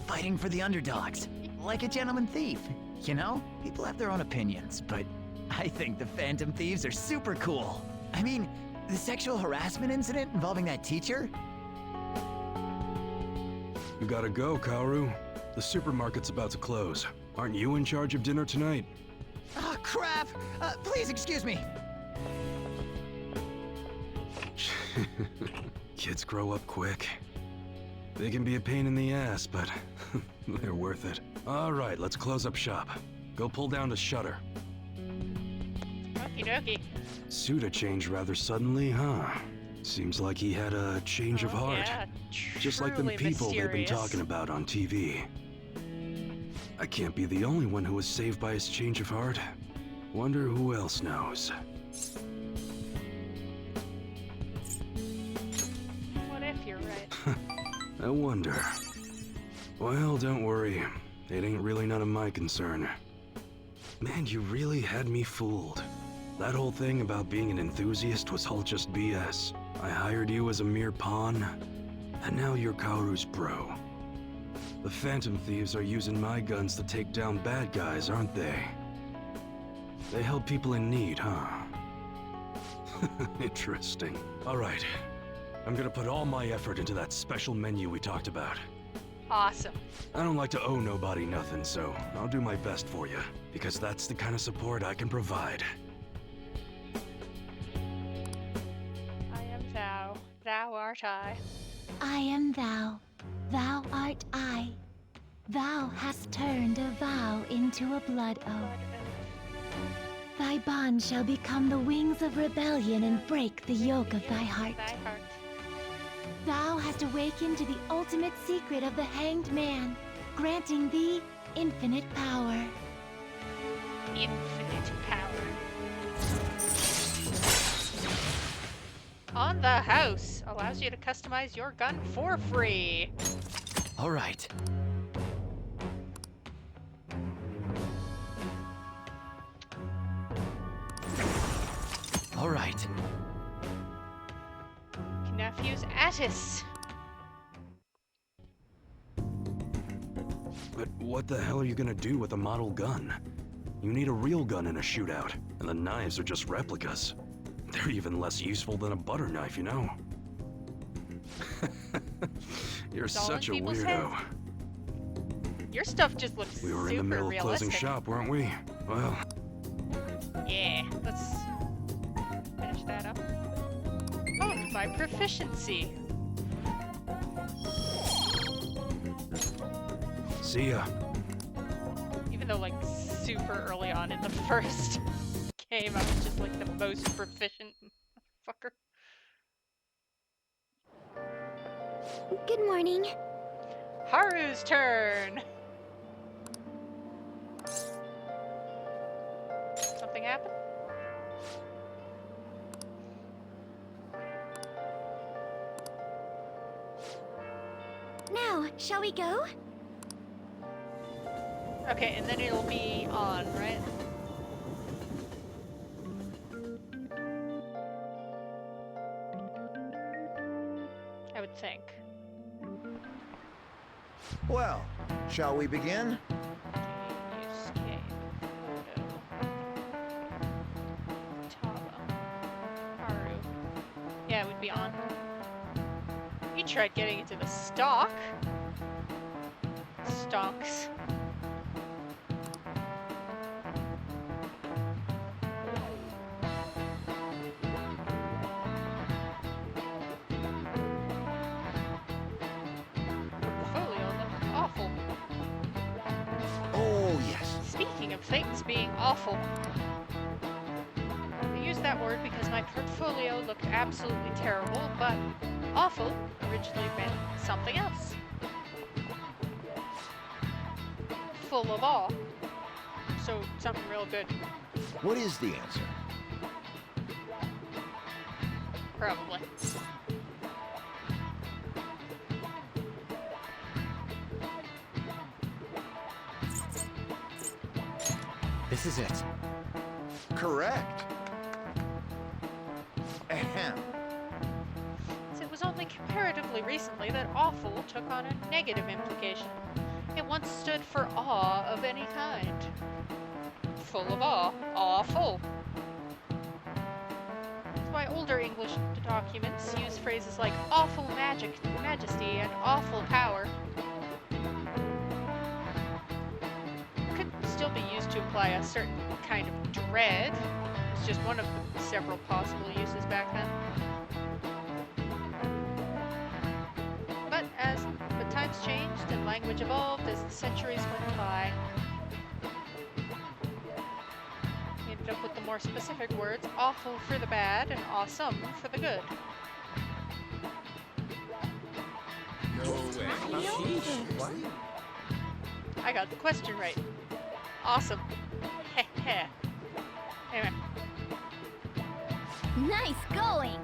Fighting for the underdogs, like a gentleman thief. You know, people have their own opinions, but I think the Phantom Thieves are super cool. I mean, the sexual harassment incident involving that teacher? You gotta go, Kaoru. The supermarket's about to close. Aren't you in charge of dinner tonight? Oh, crap! Please excuse me. Kids grow up quick. They can be a pain in the ass, but they're worth it. All right, let's close up shop. Go pull down the shutter. Okie dokie. Suda changed rather suddenly, huh? Seems like he had a change of heart. Yeah, Just like them truly people they've been mysterious. talking about on TV. I can't be the only one who was saved by his change of heart. Wonder who else knows. What if you're right? I wonder. Well, don't worry. It ain't really none of my concern. Man, you really had me fooled. That whole thing about being an enthusiast was all just BS. I hired you as a mere pawn, and now you're Kaoru's bro. The Phantom Thieves are using my guns to take down bad guys, aren't they? They help people in need, huh? Interesting. Alright. I'm gonna put all my effort into that special menu we talked about. Awesome. I don't like to owe nobody nothing, so I'll do my best for you, because that's the kind of support I can provide. I am thou. Thou art I. I am thou. Thou art I. Thou hast turned a vow into a blood oath. Thy bond shall become the wings of rebellion and break the yoke of thy heart. Thy heart. Thou hast awakened to the ultimate secret of the Hanged Man, granting thee infinite power. Infinite power. On the House allows you to customize your gun for free. All right. All right. Can now fuse Attis. But what the hell are you gonna do with a model gun? You need a real gun in a shootout, and the knives are just replicas. They're even less useful than a butter knife, you know? You're It's all such a in people's weirdo. Your stuff just looks We were super in the middle of realistic. closing shop, weren't we? Well, Yeah, let's finish that up. Oh, my proficiency. see ya. Even though, like, super early on in the first game, I was just, like, the most proficient fucker. Good morning. Haru's turn! Something happened? Now, shall we go? Okay, and then it'll be on, right? I would think. Well, shall we begin? Escape. Taba. Haru. Yeah, it would be on. You tried getting into the stock. Stonks. Portfolio looked awful. Oh, yes. Speaking of things being awful, I use that word because my portfolio looked absolutely terrible, but awful originally meant something else. Full of awe. So something real good, What is the answer? probably. This is it. Correct. Ahem. It was only comparatively recently that awful took on a negative implication. It once stood for awe of any kind. Full of awe. Awful. That's why older English documents use phrases like awful majesty and awful power. Could still be used to imply a certain kind of dread. It's just one of the several possible uses back then. But times changed and language evolved as the centuries went by. We ended up with the more specific words, awful for the bad and awesome for the good. I got the question right. Awesome. Heh heh. Anyway. Nice going!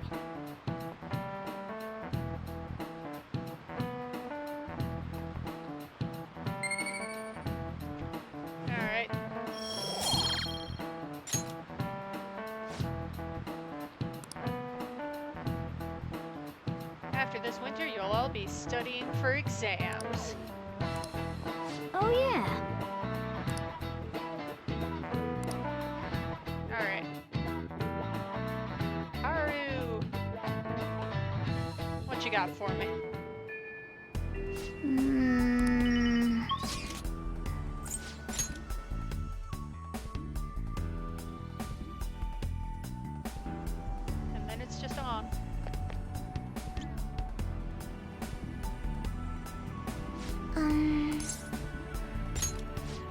Alright. After this winter, you'll all be studying for exams. Oh yeah. Alright. Haru! What you got for me? And then it's just on.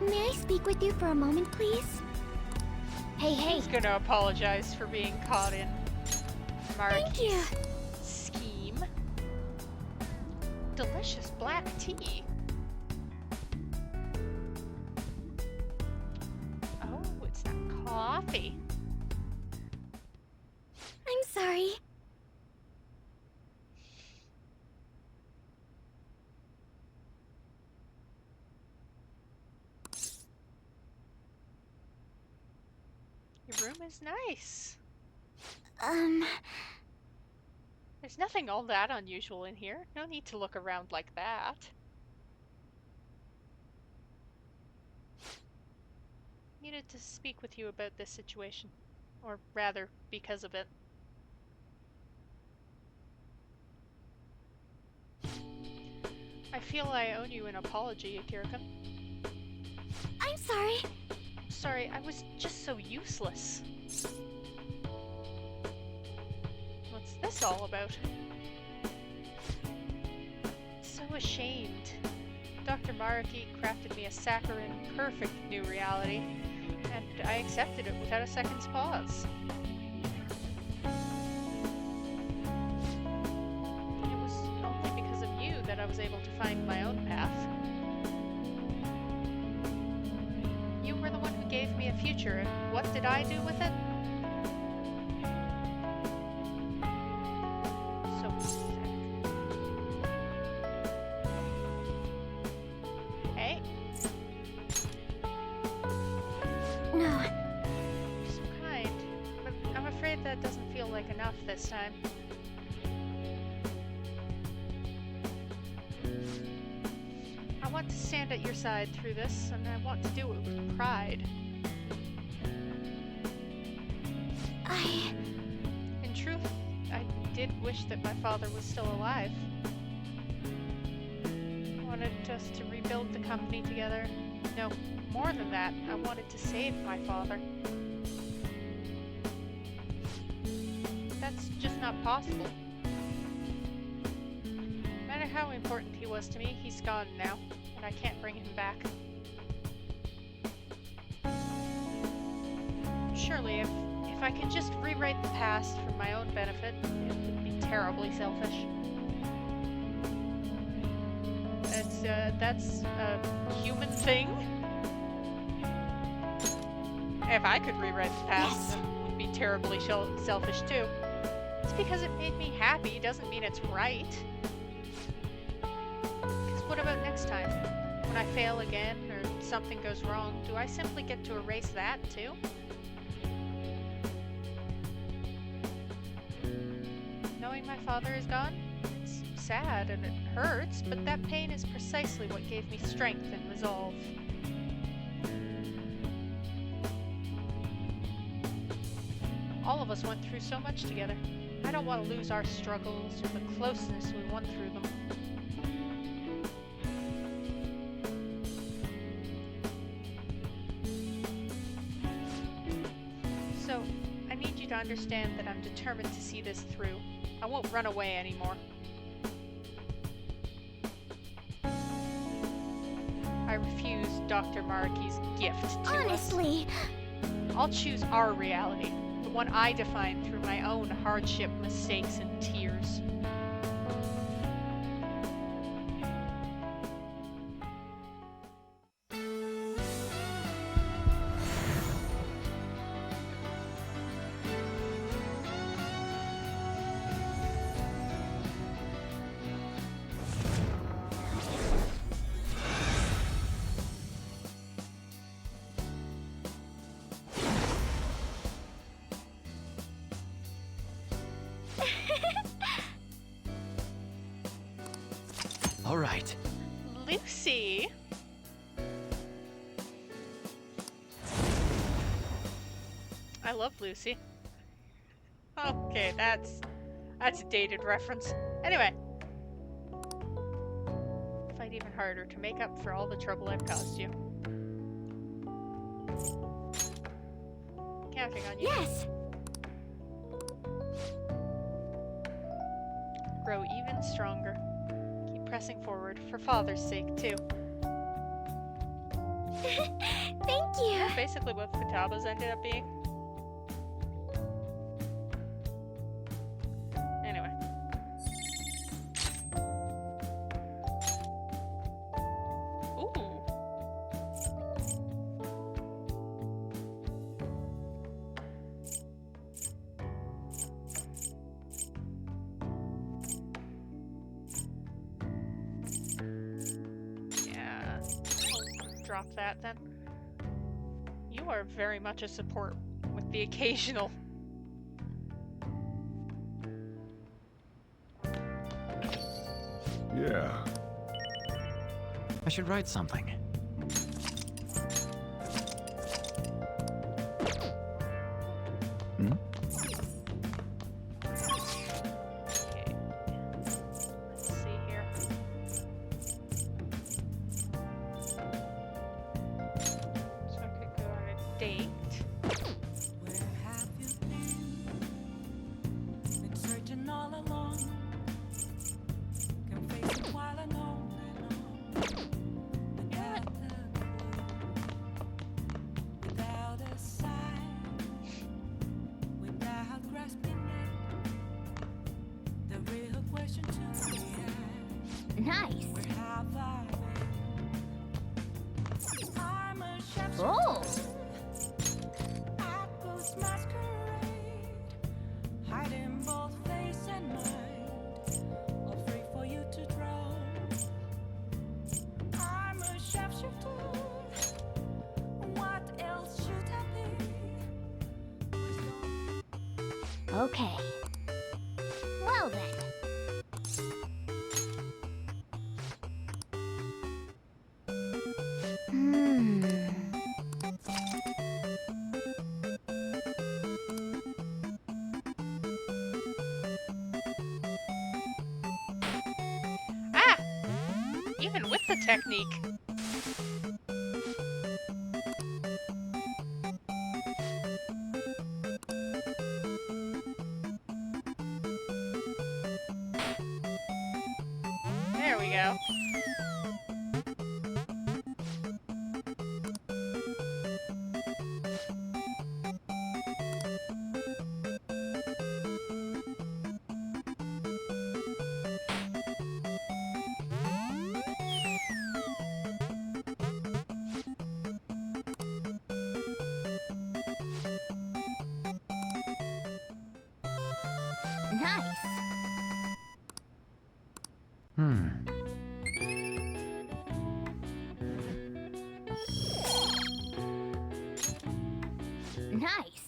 May I speak with you for a moment, please? Hey, hey. He's gonna apologize for being caught in Thank you. Marky's scheme. Delicious black tea. Oh, it's not coffee. I'm sorry. Your room is nice. Um, There's nothing all that unusual in here. No need to look around like that. Needed to speak with you about this situation. Or rather, because of it. I feel I owe you an apology, Akira-kun. I'm sorry. Sorry, I was just so useless. What's this all about? So ashamed. Dr. Maraki crafted me a saccharine, perfect new reality, and I accepted it without a second's pause. It was only because of you that I was able to find my own path. You were the one who gave me a future, and what did I do with it? So pathetic. Hey, No, you're so kind, but I'm afraid that doesn't feel like enough this time. I want to stand at your side through this, and I want to do it with pride. In truth, I did wish that my father was still alive. I wanted us to rebuild the company together. No, more than that, I wanted to save my father. That's just not possible. No matter how important he was to me, he's gone now, and I can't bring him back. Surely, if I could just rewrite the past for my own benefit, it would be terribly selfish. That's a human thing. If I could rewrite the past, it would be terribly selfish too. It's because it made me happy, doesn't mean it's right. Because what about next time? When I fail again, or something goes wrong, do I simply get to erase that too? Knowing my father is gone, it's sad and it hurts, but that pain is precisely what gave me strength and resolve. All of us went through so much together. I don't want to lose our struggles or the closeness we won through them. So, I need you to understand that I'm determined to see this through. I won't run away anymore. I refuse Dr. Maraki's gift to us. honestly, I'll choose our reality, the one I define through my own hardship, mistakes, and tears. Lucy. I love Lucy. Okay, that's a dated reference. Anyway. Fight even harder to make up for all the trouble I've caused you. Counting on you. Yes! Grow even stronger. Keep pressing forward, for Father's sake, too. Thank you! That's basically what Futaba's ended up being. Anyway. Ooh. Yeah. I'll drop that then. You are very much a support with the occasional. Yeah. I should write something. Hmm? Okay. Let's see here. So I could go on a date. Where have you been searching all along. Can face it while I know without a clue, without a sign, without grasping it. The real question to me is, Nice. where have I been? I'm a chef's Oh. at Ghost Masquerade, hiding both face and mind, all free for you to draw. I'm a shapeshifter. What else should I be? Okay. Well then. Hmm. Ah! Even with the technique. There we go. Nice. Hmm. Nice.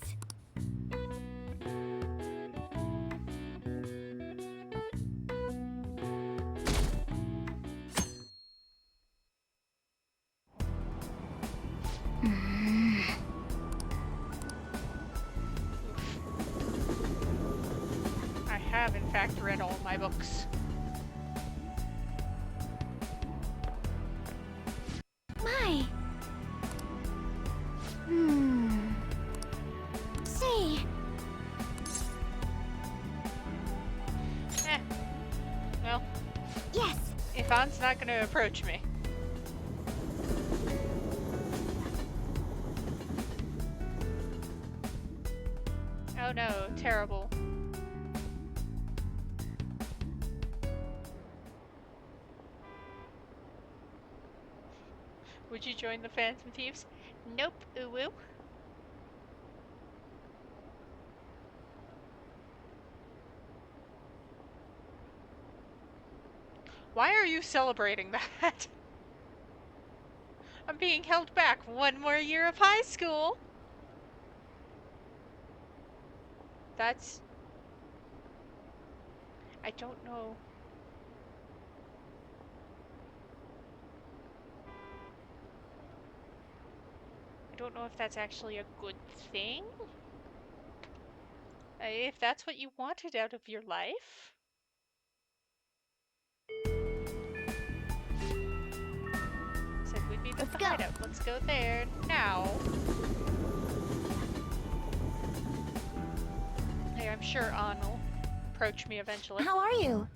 I have, in fact, read all my books. My. Say, Well, yes. Ivan's not going to approach me. Oh no, terrible. Would you join the Phantom Thieves? Nope, uwu. Why are you celebrating that? I'm being held back one more year of high school. That's... I don't know. don't know if that's actually a good thing. If that's what you wanted out of your life. Said we'd meet at Let's the go. hideout. Let's go there now. Hey, I'm sure An will approach me eventually. How are you?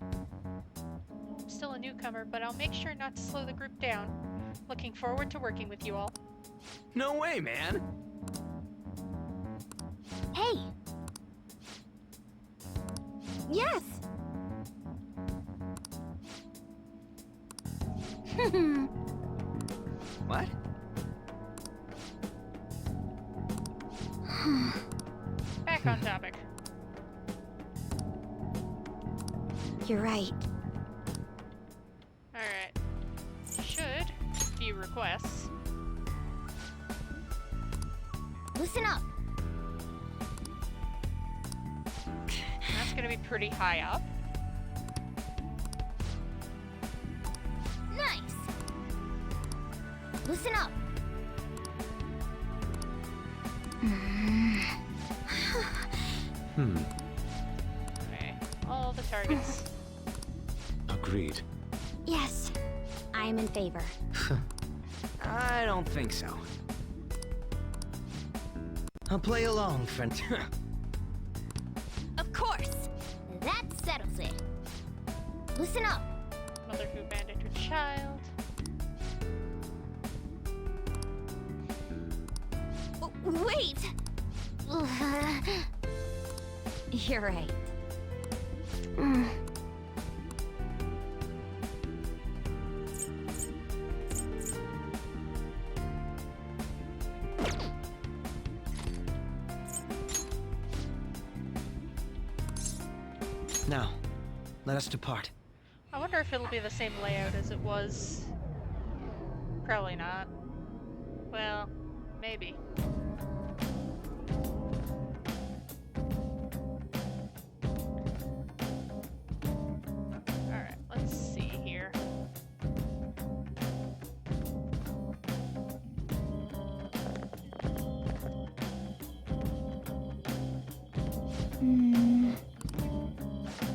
I'm still a newcomer, but I'll make sure not to slow the group down. Looking forward to working with you all. No way, man. Hey! Yes! What? Back on topic. You're right. Alright. Should few requests. Listen up! That's gonna be pretty high up. Nice! Listen up! Okay. All the targets. Agreed. Yes, I'm in favor. I don't think so. I'll play along, friend. Of course! That settles it. Listen up! Mother who abandoned her child. Wait! You're right. Now, let us depart. I wonder if it'll be the same layout as it was. Probably not. Well, maybe. Alright, let's see here.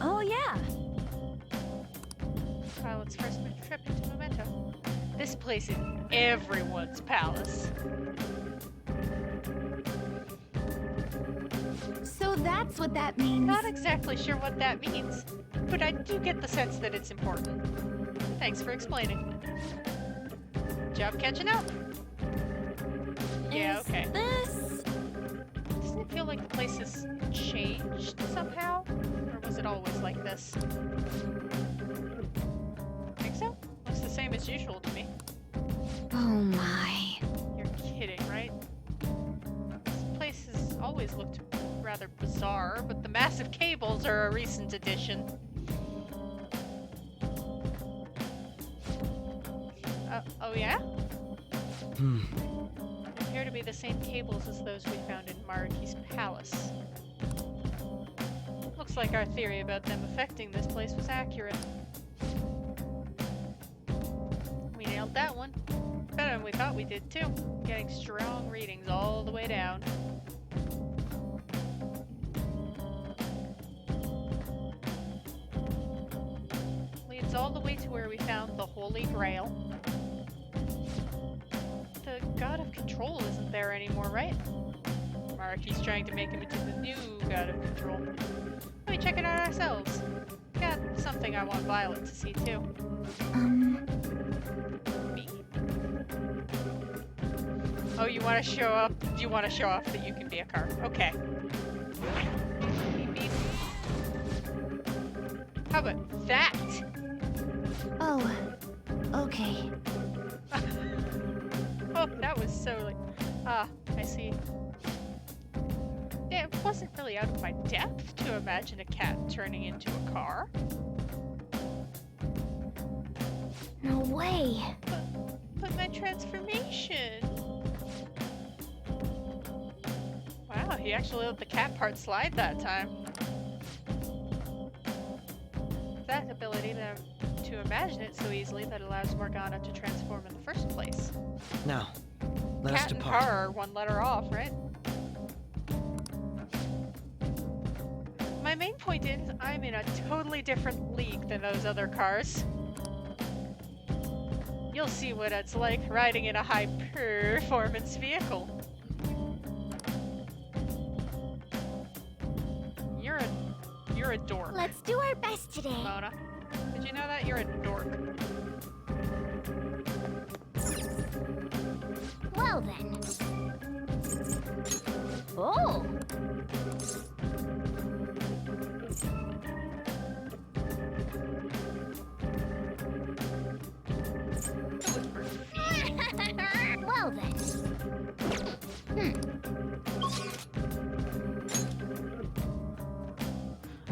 Oh, yeah. Well, let's first make a trip into Memento. This place is everyone's palace. So that's what that means. Not exactly sure what that means, but I do get the sense that it's important. Thanks for explaining. Job catching up. Yeah, Is okay. this? Doesn't it feel like the place has changed somehow? Or was it always like this? Think so? Looks the same as usual to me. Oh my. You're kidding, right? This place has always looked rather bizarre, but the massive cables are a recent addition. Oh yeah? They appear to be the same cables as those we found in Maruki's palace. Looks like our theory about them affecting this place was accurate. We nailed that one. Better than we thought we did too. Getting strong readings all the way down. Leads all the way to where we found the Holy Grail. The God of Control isn't there anymore, right? Maruki's trying to make him into the new God of Control. Let me check it out ourselves. Got something I want Violet to see too. Me? Oh, you want to show up? You want to show off that you can be a car? Okay. Beep, beep. How about that? Oh, okay. Oh, that was so like... Ah, I see. Yeah, it wasn't really out of my depth to imagine a cat turning into a car. No way. But my transformation... Wow, he actually let the cat part slide that time. That ability to imagine imagine it so easily that allows Morgana to transform in the first place. Now, let us Cat and depart. car are one letter off, right? My main point is, I'm in a totally different league than those other cars. You'll see what it's like riding in a high-performance vehicle. You're a dork, Let's do our best today. Mona. Did you know that? You're a dork. Well then. Oh! Well then.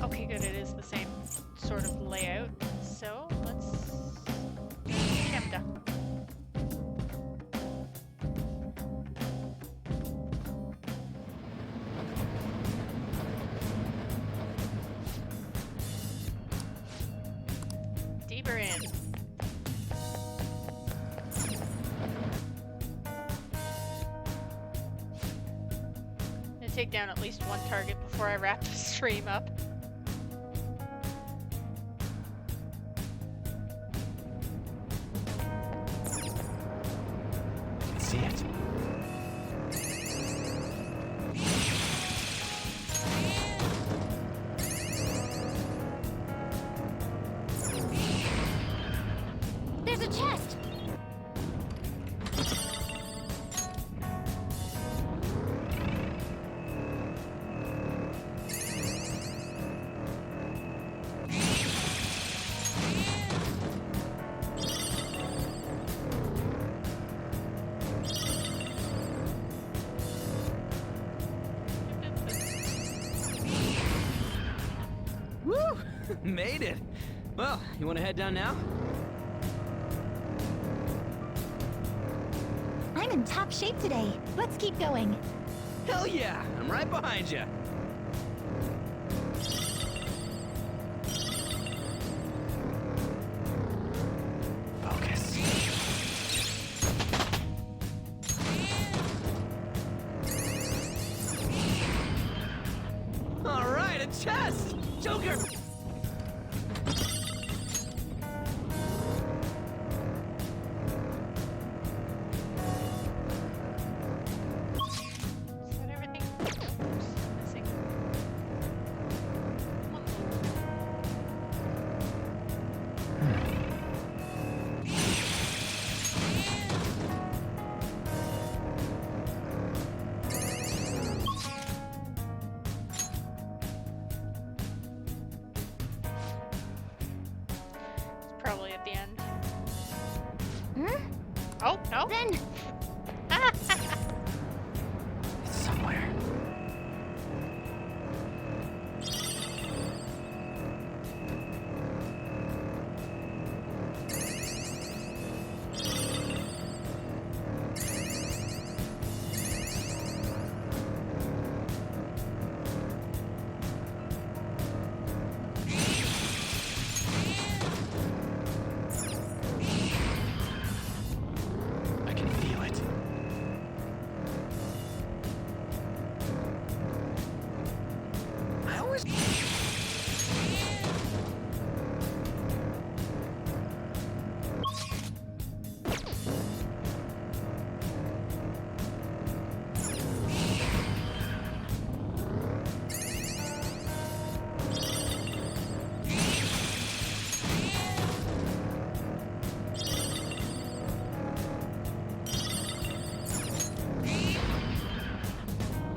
Okay, good. It is the same sort of layout. So let's Shemda. Deeper in. Gonna take down at least one target before I wrap the stream up. See it. There's a chest! Woo! Made it! Well, you wanna head down now? I'm in top shape today. Let's keep going. Hell yeah! I'm right behind you! Focus. Alright, a chest! Joker! Is that everything? Oops, missing. One It's probably at the end. Hmm? Oh, no. Then, It's somewhere. I can feel it. I always...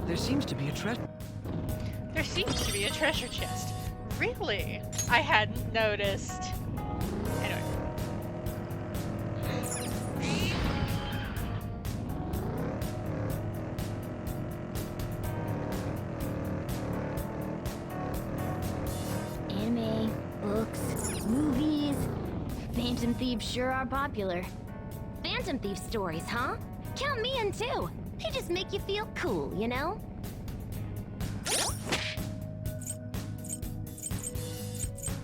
There seems to be a treasure. There seems to be a treasure chest. Really? I hadn't noticed. Anyway. anime, books, movies. Phantom Thieves sure are popular. Phantom Thief stories, huh? Count me in too. They just make you feel cool, you know?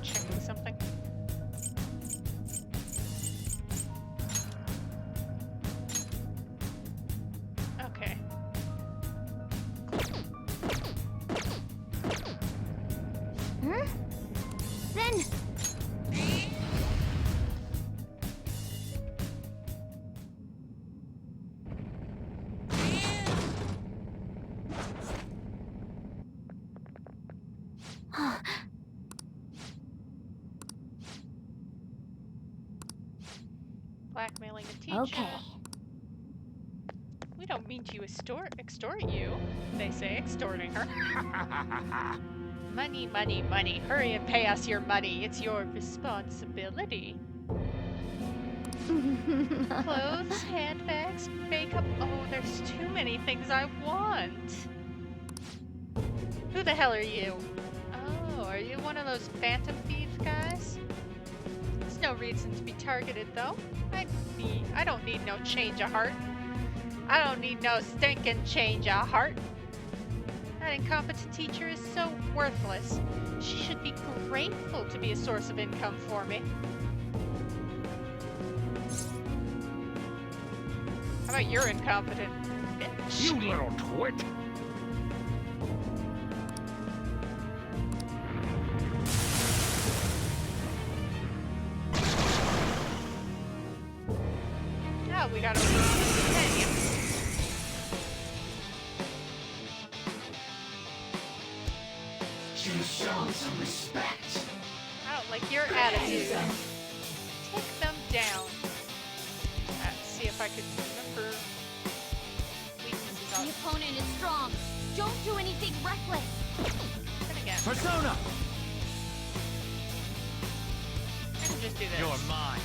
Checking something. Blackmailing a teacher. Okay. We don't mean to extort you, they say, extorting her. Money, money, money. Hurry and pay us your money. It's your responsibility. Clothes, handbags, makeup. Oh, there's too many things I want. Who the hell are you? Oh, are you one of those phantom thief guys? There's no reason to be targeted, though. I don't need no change of heart. I don't need no stinking change of heart. That incompetent teacher is so worthless. She should be grateful to be a source of income for me. How about you're incompetent, bitch? You little twit! Oh, we got hey. You show some respect. I don't like your attitude. Take them down. Let's see if I could remember weaknesses The on opponent is strong. Don't do anything reckless. it again. Persona! I can just do this. You're mine.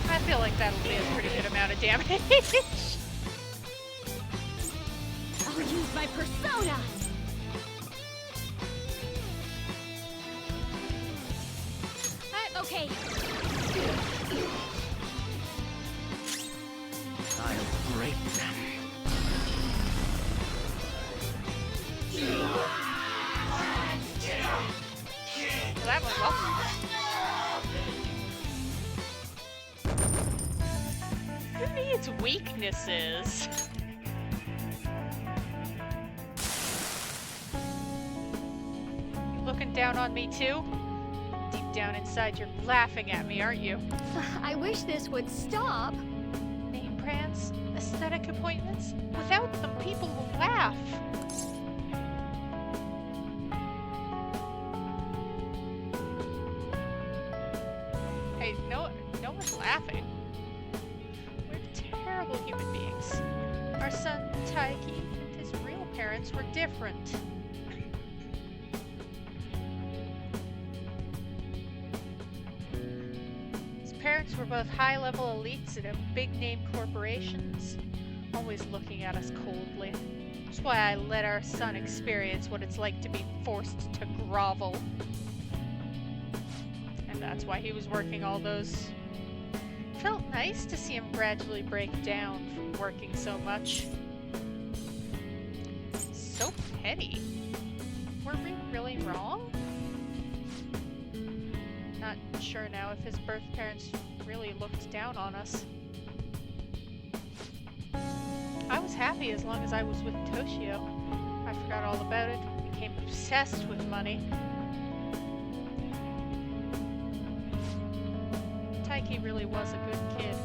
I feel like that'll be a pretty good amount of damage. I'll use my persona. Okay. I'll break them. Well, that went well. Who needs weaknesses? You looking down on me too? Deep down inside, you're laughing at me, aren't you? I wish this would stop. Name brands, aesthetic appointments. Without them, people will laugh. Hey, no one's laughing. We're terrible human beings. Our son, Taiki, and his real parents were different. His parents were both high-level elites at big-name corporations, always looking at us coldly. That's why I let our son experience what it's like to be forced to grovel. And that's why he was working all those. Felt nice to see him gradually break down from working so much. So petty. Were we really wrong? Not sure now if his birth parents really looked down on us. I was happy as long as I was with Toshio. I forgot all about it, became obsessed with money. Taiki really was a good kid.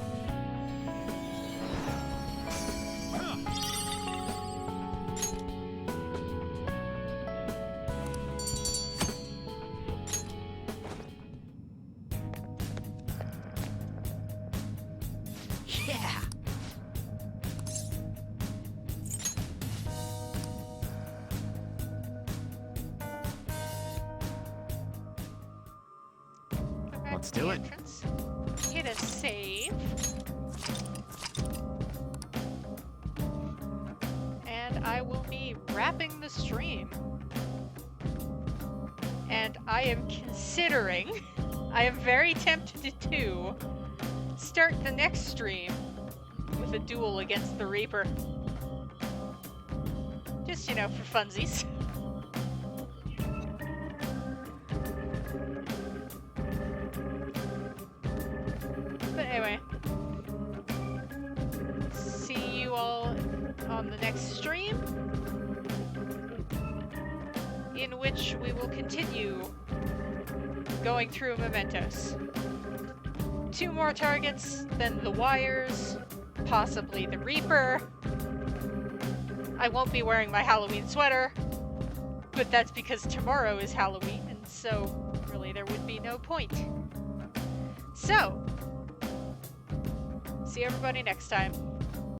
Yeah! Let's do it. Entrance. Hit a save. And I will be wrapping the stream. And I am considering, I am very tempted to start the next stream with a duel against the Reaper. Just, you know, for funsies. But anyway, see you all on the next stream, in which we will continue going through Mementos. 2 more targets, then the Wires, possibly the Reaper, I won't be wearing my Halloween sweater, but that's because tomorrow is Halloween, and so really there would be no point. So, see everybody next time.